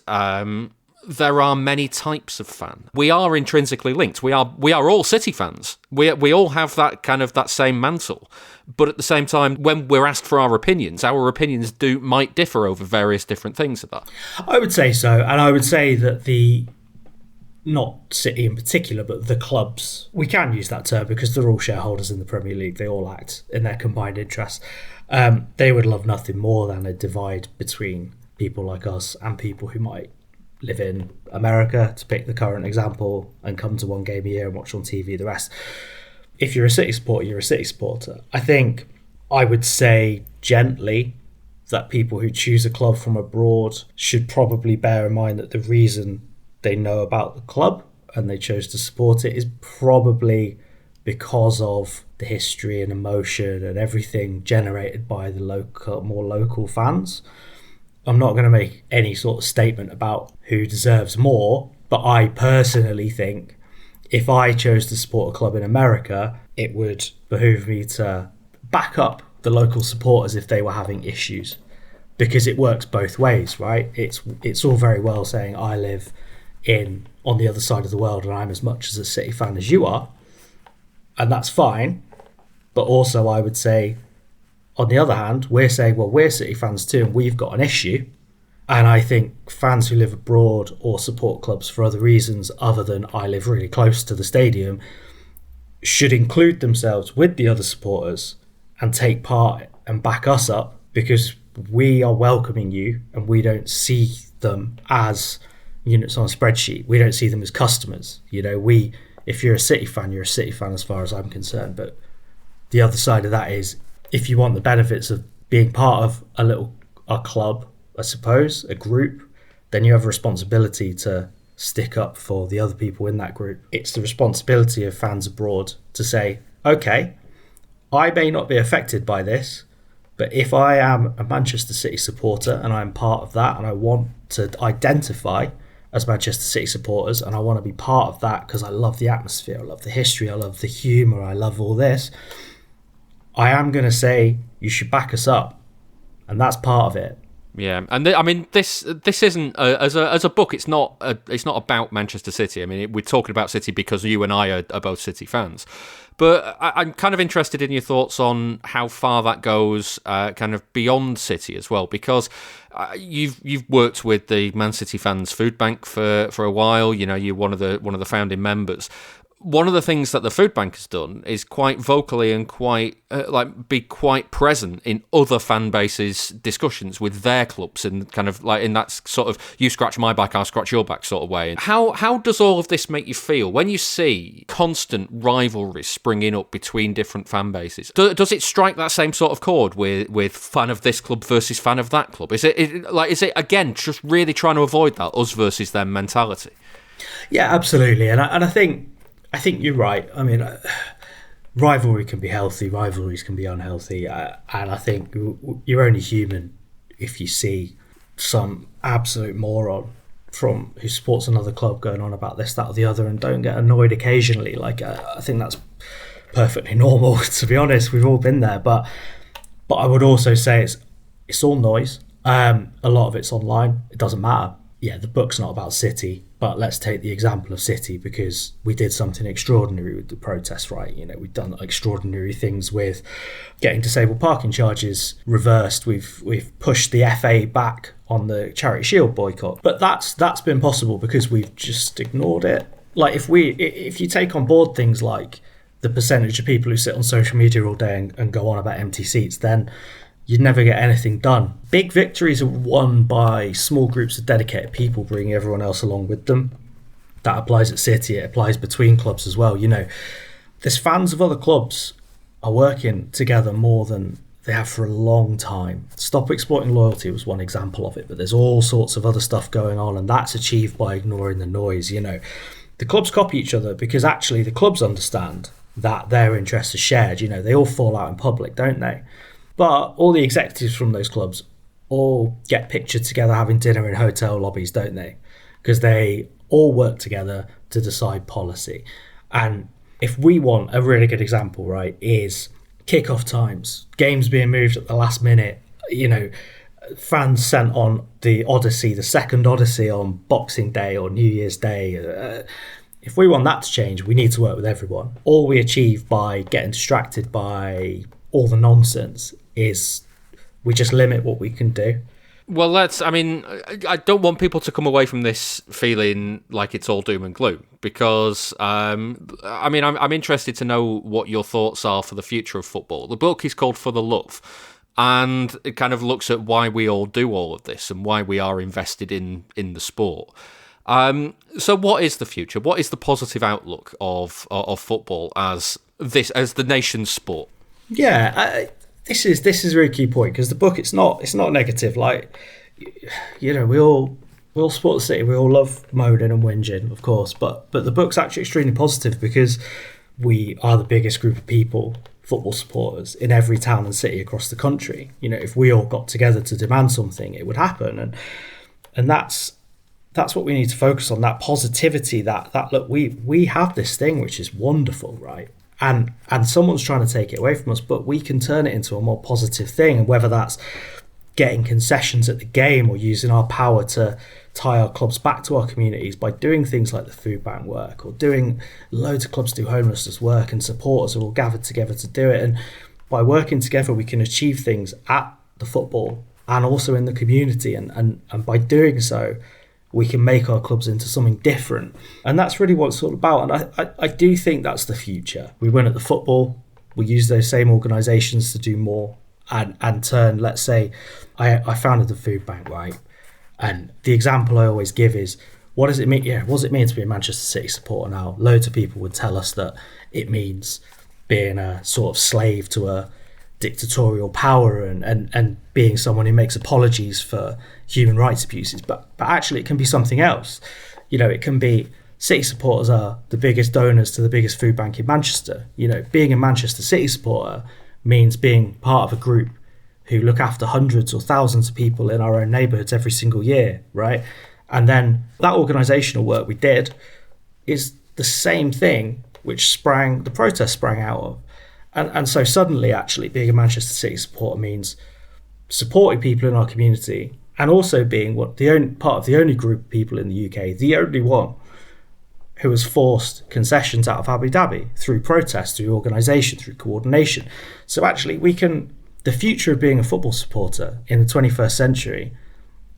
there are many types of fan. We are intrinsically linked. We are all City fans. We all have that same mantle. But at the same time, when we're asked for our opinions might differ over various different things of that. I would say so, and I would say that not City in particular, but the clubs, we can use that term because they're all shareholders in the Premier League. They all act in their combined interests. They would love nothing more than a divide between people like us and people who might live in America, to pick the current example, and come to one game a year and watch on TV the rest. If you're a City supporter, you're a City supporter. I think I would say gently that people who choose a club from abroad should probably bear in mind that the reason they know about the club and they chose to support it is probably because of the history and emotion and everything generated by the more local fans. I'm not going to make any sort of statement about who deserves more, but I personally think if I chose to support a club in America, it would behoove me to back up the local supporters if they were having issues, because it works both ways, right? It's all very well saying I live on the other side of the world and I'm as much as a City fan as you are, and that's fine. But also I would say, on the other hand, we're saying, well, we're City fans too and we've got an issue. And I think fans who live abroad or support clubs for other reasons other than I live really close to the stadium should include themselves with the other supporters and take part and back us up, because we are welcoming you and we don't see them as units on a spreadsheet. We don't see them as customers. If you're a City fan, you're a City fan as far as I'm concerned. But the other side of that is, if you want the benefits of being part of a club, I suppose, a group, then you have a responsibility to stick up for the other people in that group. It's the responsibility of fans abroad to say, okay, I may not be affected by this, but if I am a Manchester City supporter and I'm part of that and I want to identify as Manchester City supporters and I want to be part of that because I love the atmosphere, I love the history, I love the humour, I love all this, I am going to say you should back us up, and that's part of it. Yeah, and this isn't as a book. It's not about Manchester City. I mean, we're talking about City because you and I are both City fans. But I'm kind of interested in your thoughts on how far that goes, kind of beyond City as well, because you've worked with the Man City Fans Food Bank for a while. You're one of the founding members. One of the things that the food bank has done is quite vocally and quite be quite present in other fan bases' discussions with their clubs, and kind of like in that sort of you scratch my back, I'll scratch your back sort of way. How does all of this make you feel when you see constant rivalries springing up between different fan bases? Does it strike that same sort of chord with fan of this club versus fan of that club? Is it again just really trying to avoid that us versus them mentality? Yeah, absolutely, and I think you're right. I mean, rivalry can be healthy, rivalries can be unhealthy, and I think you're only human if you see some absolute moron who supports another club going on about this, that, or the other, and don't get annoyed occasionally. I think that's perfectly normal. To be honest, we've all been there. But I would also say it's all noise. A lot of it's online. It doesn't matter. Yeah, the book's not about City, but let's take the example of City because we did something extraordinary with the protest, right? We've done extraordinary things with getting disabled parking charges reversed. We've pushed the FA back on the Charity Shield boycott, but that's been possible because we've just ignored it. Like if you take on board things like the percentage of people who sit on social media all day and go on about empty seats, then you'd never get anything done. Big victories are won by small groups of dedicated people bringing everyone else along with them. That applies at City, it applies between clubs as well. There's fans of other clubs are working together more than they have for a long time. Stop Exploiting Loyalty was one example of it, but there's all sorts of other stuff going on, and that's achieved by ignoring the noise. The clubs copy each other because actually the clubs understand that their interests are shared. They all fall out in public, don't they? But all the executives from those clubs all get pictured together having dinner in hotel lobbies, don't they? Because they all work together to decide policy. And if we want a really good example, right, is kick-off times, games being moved at the last minute, fans sent on the Odyssey, the second Odyssey on Boxing Day or New Year's Day. If we want that to change, we need to work with everyone. All we achieve by getting distracted by all the nonsense is we just limit what we can do. Well, I don't want people to come away from this feeling like it's all doom and gloom, because, I'm interested to know what your thoughts are for the future of football. The book is called For the Love, and it kind of looks at why we all do all of this and why we are invested in the sport. So what is the future? What is the positive outlook of football as the nation's sport? Yeah, this is a really key point, because the book, it's not negative. Like, we all support the city, we all love moaning and whinging, of course, but the book's actually extremely positive, because we are the biggest group of people, football supporters, in every town and city across the country. If we all got together to demand something, it would happen, and that's what we need to focus on, that positivity, that look, we have this thing which is wonderful, right? And someone's trying to take it away from us, but we can turn it into a more positive thing. And whether that's getting concessions at the game or using our power to tie our clubs back to our communities by doing things like the food bank work, or doing loads of clubs do homelessness work, and supporters are all gathered together to do it. And by working together, we can achieve things at the football and also in the community. And by doing so, we can make our clubs into something different. And that's really what it's all about. And I do think that's the future. We win at the football, we use those same organisations to do more and turn, let's say, I founded the food bank, right? And the example I always give is, what does it mean? Yeah, what does it mean to be a Manchester City supporter now? Loads of people would tell us that it means being a sort of slave to a dictatorial power and being someone who makes apologies for human rights abuses, but actually it can be something else. It can be City supporters are the biggest donors to the biggest food bank in Manchester. Being a Manchester City supporter means being part of a group who look after hundreds or thousands of people in our own neighbourhoods every single year, right? And then that organisational work we did is the same thing which the protest sprang out of. And so suddenly, actually, being a Manchester City supporter means supporting people in our community, and also being part of the only group of people in the UK, the only one who has forced concessions out of Abu Dhabi through protest, through organisation, through coordination. So actually, the future of being a football supporter in the 21st century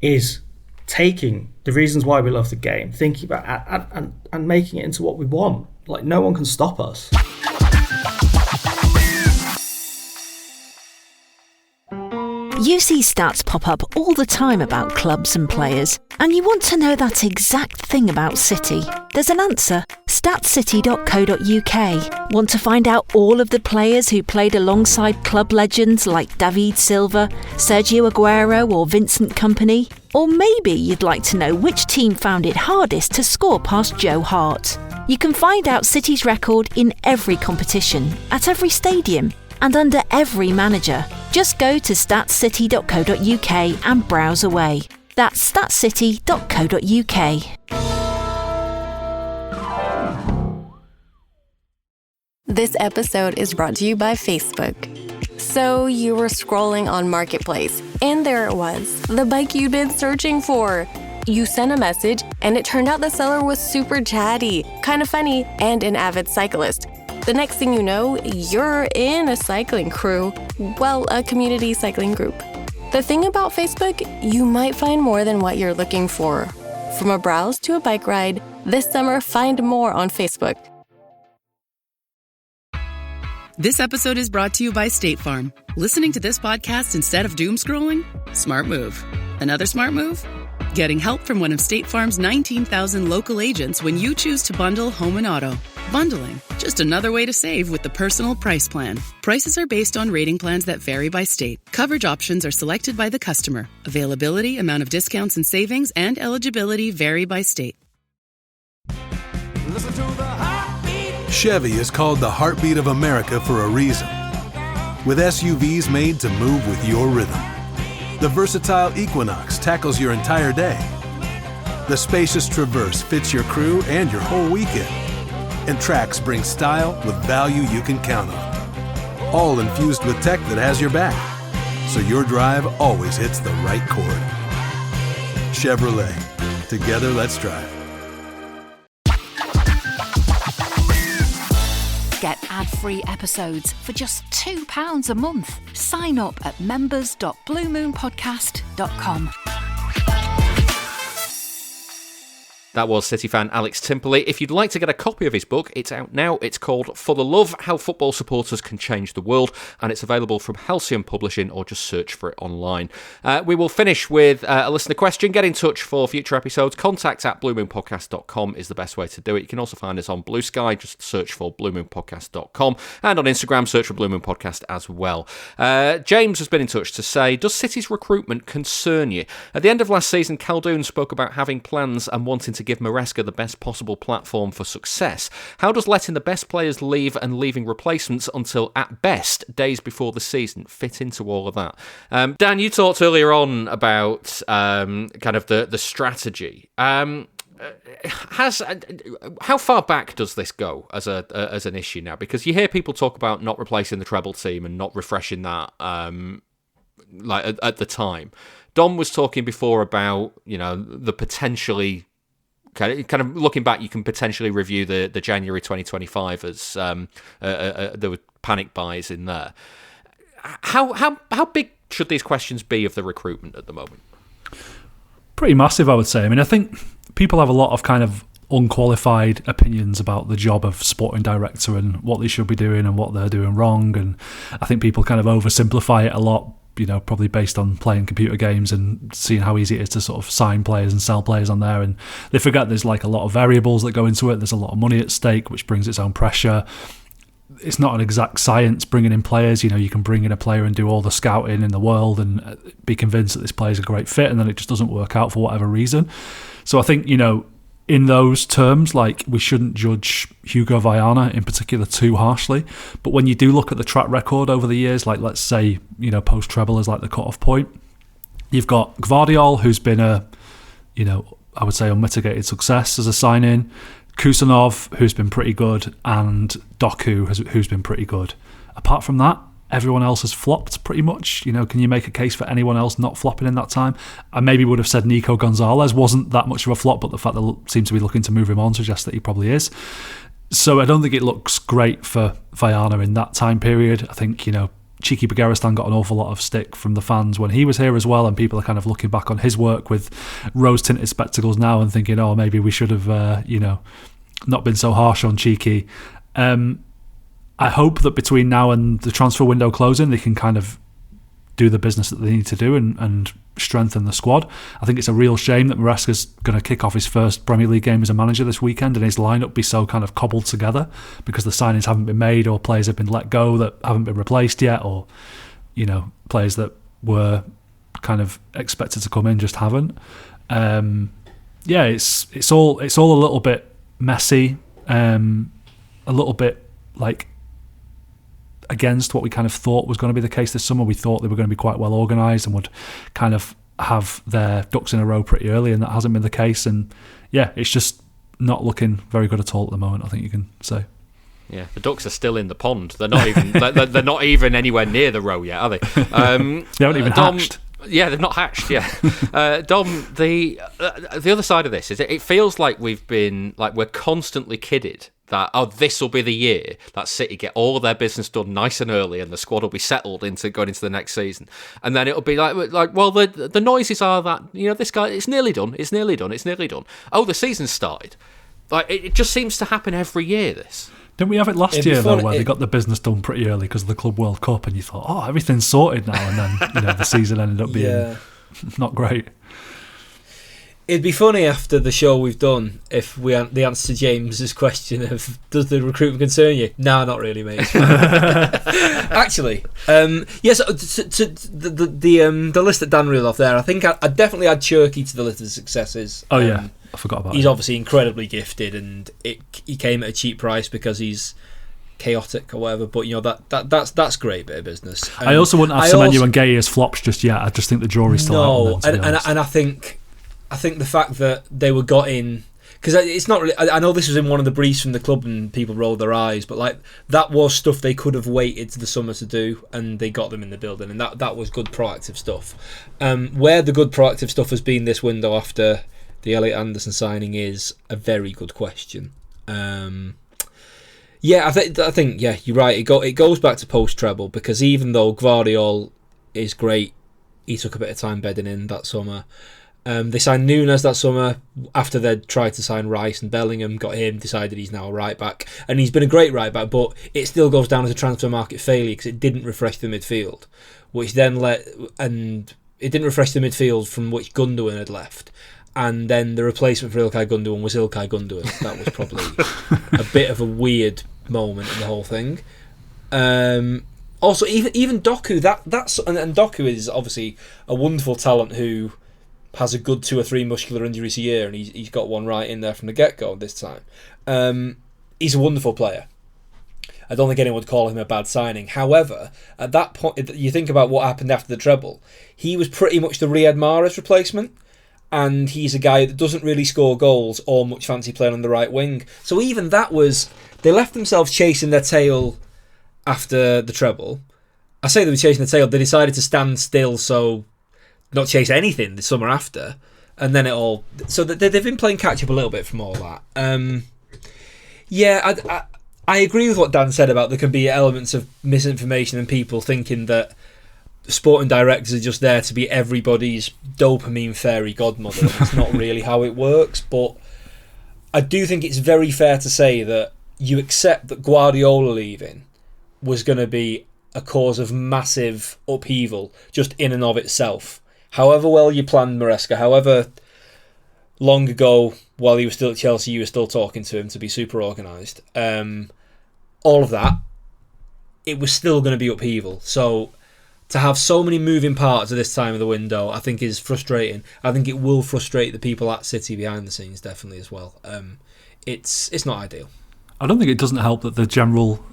is taking the reasons why we love the game, thinking about and making it into what we want. Like, no one can stop us. You see stats pop up all the time about clubs and players, and you want to know that exact thing about City. There's an answer. statscity.co.uk. Want to find out all of the players who played alongside club legends like David Silva, Sergio Aguero or Vincent Kompany? Or maybe you'd like to know which team found it hardest to score past Joe Hart. You can find out City's record in every competition, at every stadium, and under every manager. Just go to statscity.co.uk and browse away. That's statscity.co.uk. This episode is brought to you by Facebook. So you were scrolling on Marketplace, and there it was, the bike you'd been searching for. You sent a message, and it turned out the seller was super chatty, kind of funny, and an avid cyclist. The next thing you know, you're in a cycling crew. Well, a community cycling group. The thing about Facebook, you might find more than what you're looking for. From a browse to a bike ride, this summer find more on Facebook. This episode is brought to you by State Farm. Listening to this podcast instead of doom scrolling? Smart move. Another smart move? Getting help from one of State Farm's 19,000 local agents when you choose to bundle home and auto. Bundling, just another way to save with the Personal Price Plan. Prices are based on rating plans that vary by state. Coverage options are selected by the customer. Availability, amount of discounts and savings, and eligibility vary by state. Listen to the heartbeat. Chevy is called the heartbeat of America for a reason. With SUVs made to move with your rhythm. The versatile Equinox tackles your entire day. The spacious Traverse fits your crew and your whole weekend. And Trax brings style with value you can count on. All infused with tech that has your back. so your drive always hits the right chord. Chevrolet. Together, let's drive. Get ad-free episodes for just £2 a month. Sign up at members.bluemoonpodcast.com. That was City fan Alex Timperley. If you'd like to get a copy of his book, it's out now. It's called For the Love, How Football Supporters Can Change the World, and it's available from Halcyon Publishing, or just search for it online. We will finish with a listener question. Get in touch for future episodes. contact@bluemoonpodcast.com is the best way to do it. You can also find us on Blue Sky. Just search for bluemoonpodcast.com, and on Instagram, search for Blue Moon Podcast as well. James has been in touch to say, does City's recruitment concern you? At the end of last season, Khaldoon spoke about having plans and wanting to give Maresca the best possible platform for success. How does letting the best players leave and leaving replacements until, at best, days before the season fit into all of that? Dan, you talked earlier on about kind of the strategy. How far back does this go as an issue now? Because you hear people talk about not replacing the treble team and not refreshing that like at the time. Dom was talking before about, the potentially kind of looking back, you can potentially review the January 2025 as there were panic buys in there. How big should these questions be of the recruitment at the moment? Pretty massive, I would say. I mean, I think people have a lot of kind of unqualified opinions about the job of sporting director and what they should be doing and what they're doing wrong, and I think people kind of oversimplify it a lot, probably based on playing computer games and seeing how easy it is to sort of sign players and sell players on there, and they forget there's like a lot of variables that go into it. There's a lot of money at stake, which brings its own pressure. It's not an exact science bringing in players. You can bring in a player and do all the scouting in the world and be convinced that this player's a great fit, and then it just doesn't work out for whatever reason. So I think, in those terms, like, we shouldn't judge Hugo Viana in particular too harshly. But when you do look at the track record over the years, like, let's say, post-treble is like the cut-off point, you've got Gvardiol, who's been a, I would say unmitigated success as a sign-in, Kusanov, who's been pretty good, and Doku, who's been pretty good. Apart from that, everyone else has flopped pretty much. Can you make a case for anyone else not flopping in that time? I maybe would have said Nico Gonzalez wasn't that much of a flop, but the fact that they seem to be looking to move him on suggests that he probably is. So I don't think it looks great for Viana in that time period. I think, Cheeky Begaristan got an awful lot of stick from the fans when he was here as well, and people are kind of looking back on his work with rose-tinted spectacles now and thinking, oh, maybe we should have, not been so harsh on Cheeky. I hope that between now and the transfer window closing, they can kind of do the business that they need to do and strengthen the squad. I think it's a real shame that Maresca's going to kick off his first Premier League game as a manager this weekend and his lineup be so kind of cobbled together because the signings haven't been made, or players have been let go that haven't been replaced yet, or players that were kind of expected to come in just haven't. It's all a little bit messy, a little bit like against what we kind of thought was going to be the case this summer. We thought they were going to be quite well organised and would kind of have their ducks in a row pretty early, and that hasn't been the case. And it's just not looking very good at all at the moment, I think you can say. Yeah, the ducks are still in the pond. They're not even they're not even anywhere near the row yet, are they? They haven't even hatched. Yeah, they've not hatched. Yeah, Dom. The other side of this is it feels like we're constantly kidded that this will be the year that City get all of their business done nice and early, and the squad will be settled into going into the next season, and then it'll be like well, the noises are that this guy, it's nearly done. Oh, the season's started. Like it just seems to happen every year. This. Didn't we have it last year, though, where they got the business done pretty early because of the Club World Cup, and you thought, oh, everything's sorted now, and then the season ended up being not great. It'd be funny after the show we've done if the answer to James's question of does the recruitment concern you? No, not really, mate. Actually, yes. The list that Dan reeled off there, I think I definitely add Cherky to the list of successes. Oh yeah, I forgot about. He's obviously incredibly gifted, and he came at a cheap price because he's chaotic or whatever. But that's great bit of business. I also wouldn't have Semenyo and Gay as flops just yet. I just think the jury's still out on them, and I think the fact that they were got in, because it's not really. I know this was in one of the briefs from the club and people rolled their eyes, but like that was stuff they could have waited to the summer to do, and they got them in the building, and that was good proactive stuff. Where the good proactive stuff has been this window after the Elliot Anderson signing is a very good question. Yeah, I think you're right. It goes back to post treble, because even though Guardiola is great, he took a bit of time bedding in that summer. They signed Núñez that summer after they'd tried to sign Rice and Bellingham, got him, decided he's now a right back, and he's been a great right back, but it still goes down as a transfer market failure because it didn't refresh the midfield, which then it didn't refresh the midfield from which Gundogan had left. And then the replacement for Ilkay Gundogan was Ilkay Gundogan. That was probably a bit of a weird moment in the whole thing. Also, even Doku, and Doku is obviously a wonderful talent who has a good 2 or 3 muscular injuries a year, and he's got one right in there from the get-go this time. He's a wonderful player. I don't think anyone would call him a bad signing. However, at that point, you think about what happened after the treble. He was pretty much the Riyad Mahrez replacement, and he's a guy that doesn't really score goals or much fancy playing on the right wing. So even that was... They left themselves chasing their tail after the treble. I say they were chasing the tail. They decided to stand still, so not chase anything the summer after. And then it all... So they've been playing catch-up a little bit from all that. I agree with what Dan said about there can be elements of misinformation and people thinking that sporting directors are just there to be everybody's dopamine fairy godmother. It's not really how it works, but I do think it's very fair to say that you accept that Guardiola leaving was going to be a cause of massive upheaval just in and of itself. However well you planned Maresca, however long ago while he was still at Chelsea you were still talking to him to be super organised, all of that, it was still going to be upheaval. So to have so many moving parts at this time of the window, I think is frustrating. I think it will frustrate the people at City behind the scenes definitely as well. It's not ideal. I don't think it doesn't help that the general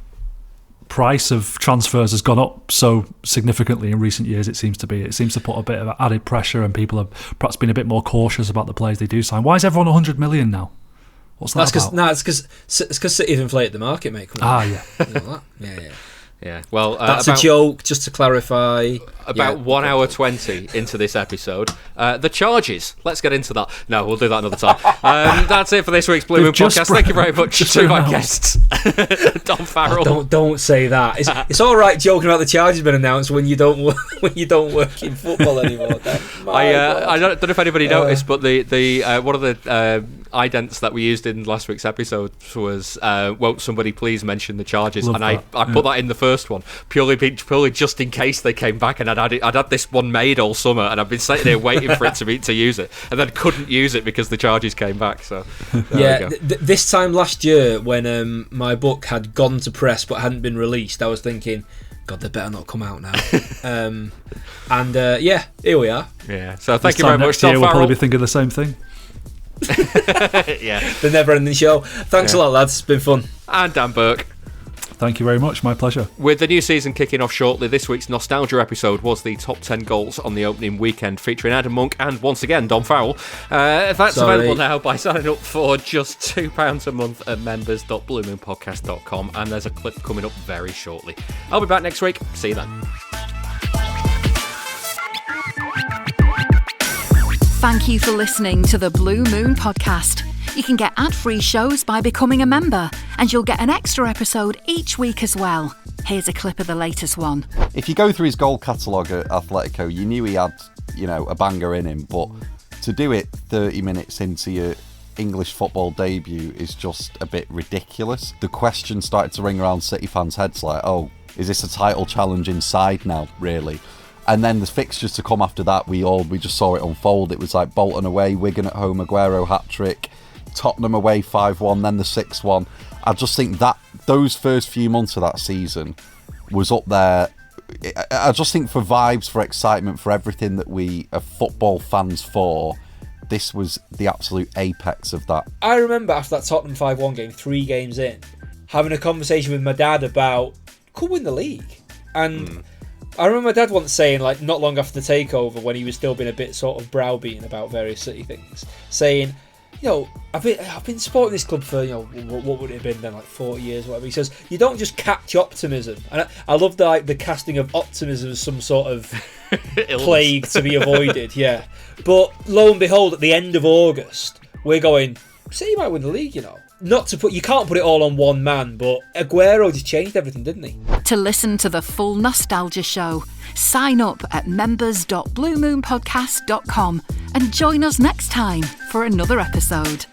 price of transfers has gone up so significantly in recent years. It seems to put a bit of added pressure, and people have perhaps been a bit more cautious about the players they do sign. Why is everyone 100 million now? What's that about? It's because City have inflated the market, mate. Yeah. You know that? Yeah. Yeah, well... that's a joke, just to clarify. About 1 hour 20 into this episode. The charges. Let's get into that. No, we'll do that another time. That's it for this week's Blue Moon Podcast. Thank you very much to my guests. Don Farrell. Don't say that. It's all right joking about the charges being announced when you don't work in football anymore. I don't know if anybody noticed, but the one of the idents that we used in last week's episode was won't somebody please mention the charges? Love and that. I put that in the first one purely just in case they came back, and I'd had this one made all summer, and I've been sitting there waiting for it to use it, and then couldn't use it because the charges came back. So there we go. This time last year when my book had gone to press but hadn't been released, I was thinking, God, they better not come out now. Here we are. Yeah. So thank you very much, Tom Farrell. We'll probably be thinking the same thing. Yeah. The never ending show. Thanks a lot, lads. It's been fun. And Dan Burke. Thank you very much. My pleasure. With the new season kicking off shortly, this week's Nostalgia episode was the top 10 goals on the opening weekend, featuring Adam Monk and, once again, Don Farrell. That's available now by signing up for just £2 a month at members.bluemoonpodcast.com, and there's a clip coming up very shortly. I'll be back next week. See you then. Thank you for listening to the Blue Moon Podcast. You can get ad-free shows by becoming a member, and you'll get an extra episode each week as well. Here's a clip of the latest one. If you go through his goal catalogue at Atletico, you knew he had, a banger in him, but to do it 30 minutes into your English football debut is just a bit ridiculous. The question started to ring around City fans' heads like, oh, is this a title challenge inside now, really? And then the fixtures to come after that, we just saw it unfold. It was like Bolton away, Wigan at home, Aguero hat-trick, Tottenham away 5-1, then the 6-1. I just think that those first few months of that season was up there. I just think for vibes, for excitement, for everything that we are football fans for, this was the absolute apex of that. I remember after that Tottenham 5-1 game, 3 games in, having a conversation with my dad about, could win the league. And I remember my dad once saying, like, not long after the takeover, when he was still being a bit sort of browbeaten about various City things, saying, I've been supporting this club for, what would it have been then, like 40 years, whatever. He says, you don't just catch optimism. And I love the casting of optimism as some sort of plague to be avoided, yeah. But lo and behold, at the end of August, we're going, City might win the league, you can't put it all on one man, but Aguero just changed everything, didn't he? To listen to the full Nostalgia Show, sign up at members.bluemoonpodcast.com and join us next time for another episode.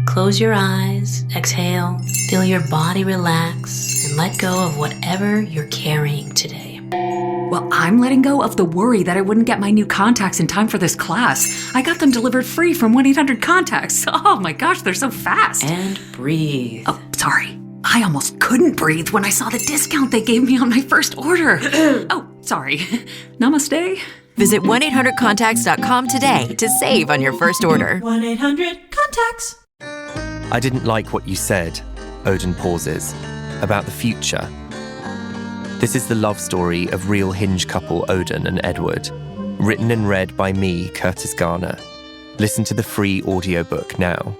Close your eyes, exhale, feel your body relax, and let go of whatever you're carrying today. Well, I'm letting go of the worry that I wouldn't get my new contacts in time for this class. I got them delivered free from 1-800-CONTACTS. Oh my gosh, they're so fast. And breathe. Oh, sorry. I almost couldn't breathe when I saw the discount they gave me on my first order. Oh, sorry. Namaste. Visit 1-800-CONTACTS.com today to save on your first order. 1-800-CONTACTS. I didn't like what you said, Odin pauses, about the future. This is the love story of real Hinge couple Odin and Edward, written and read by me, Curtis Garner. Listen to the free audiobook now.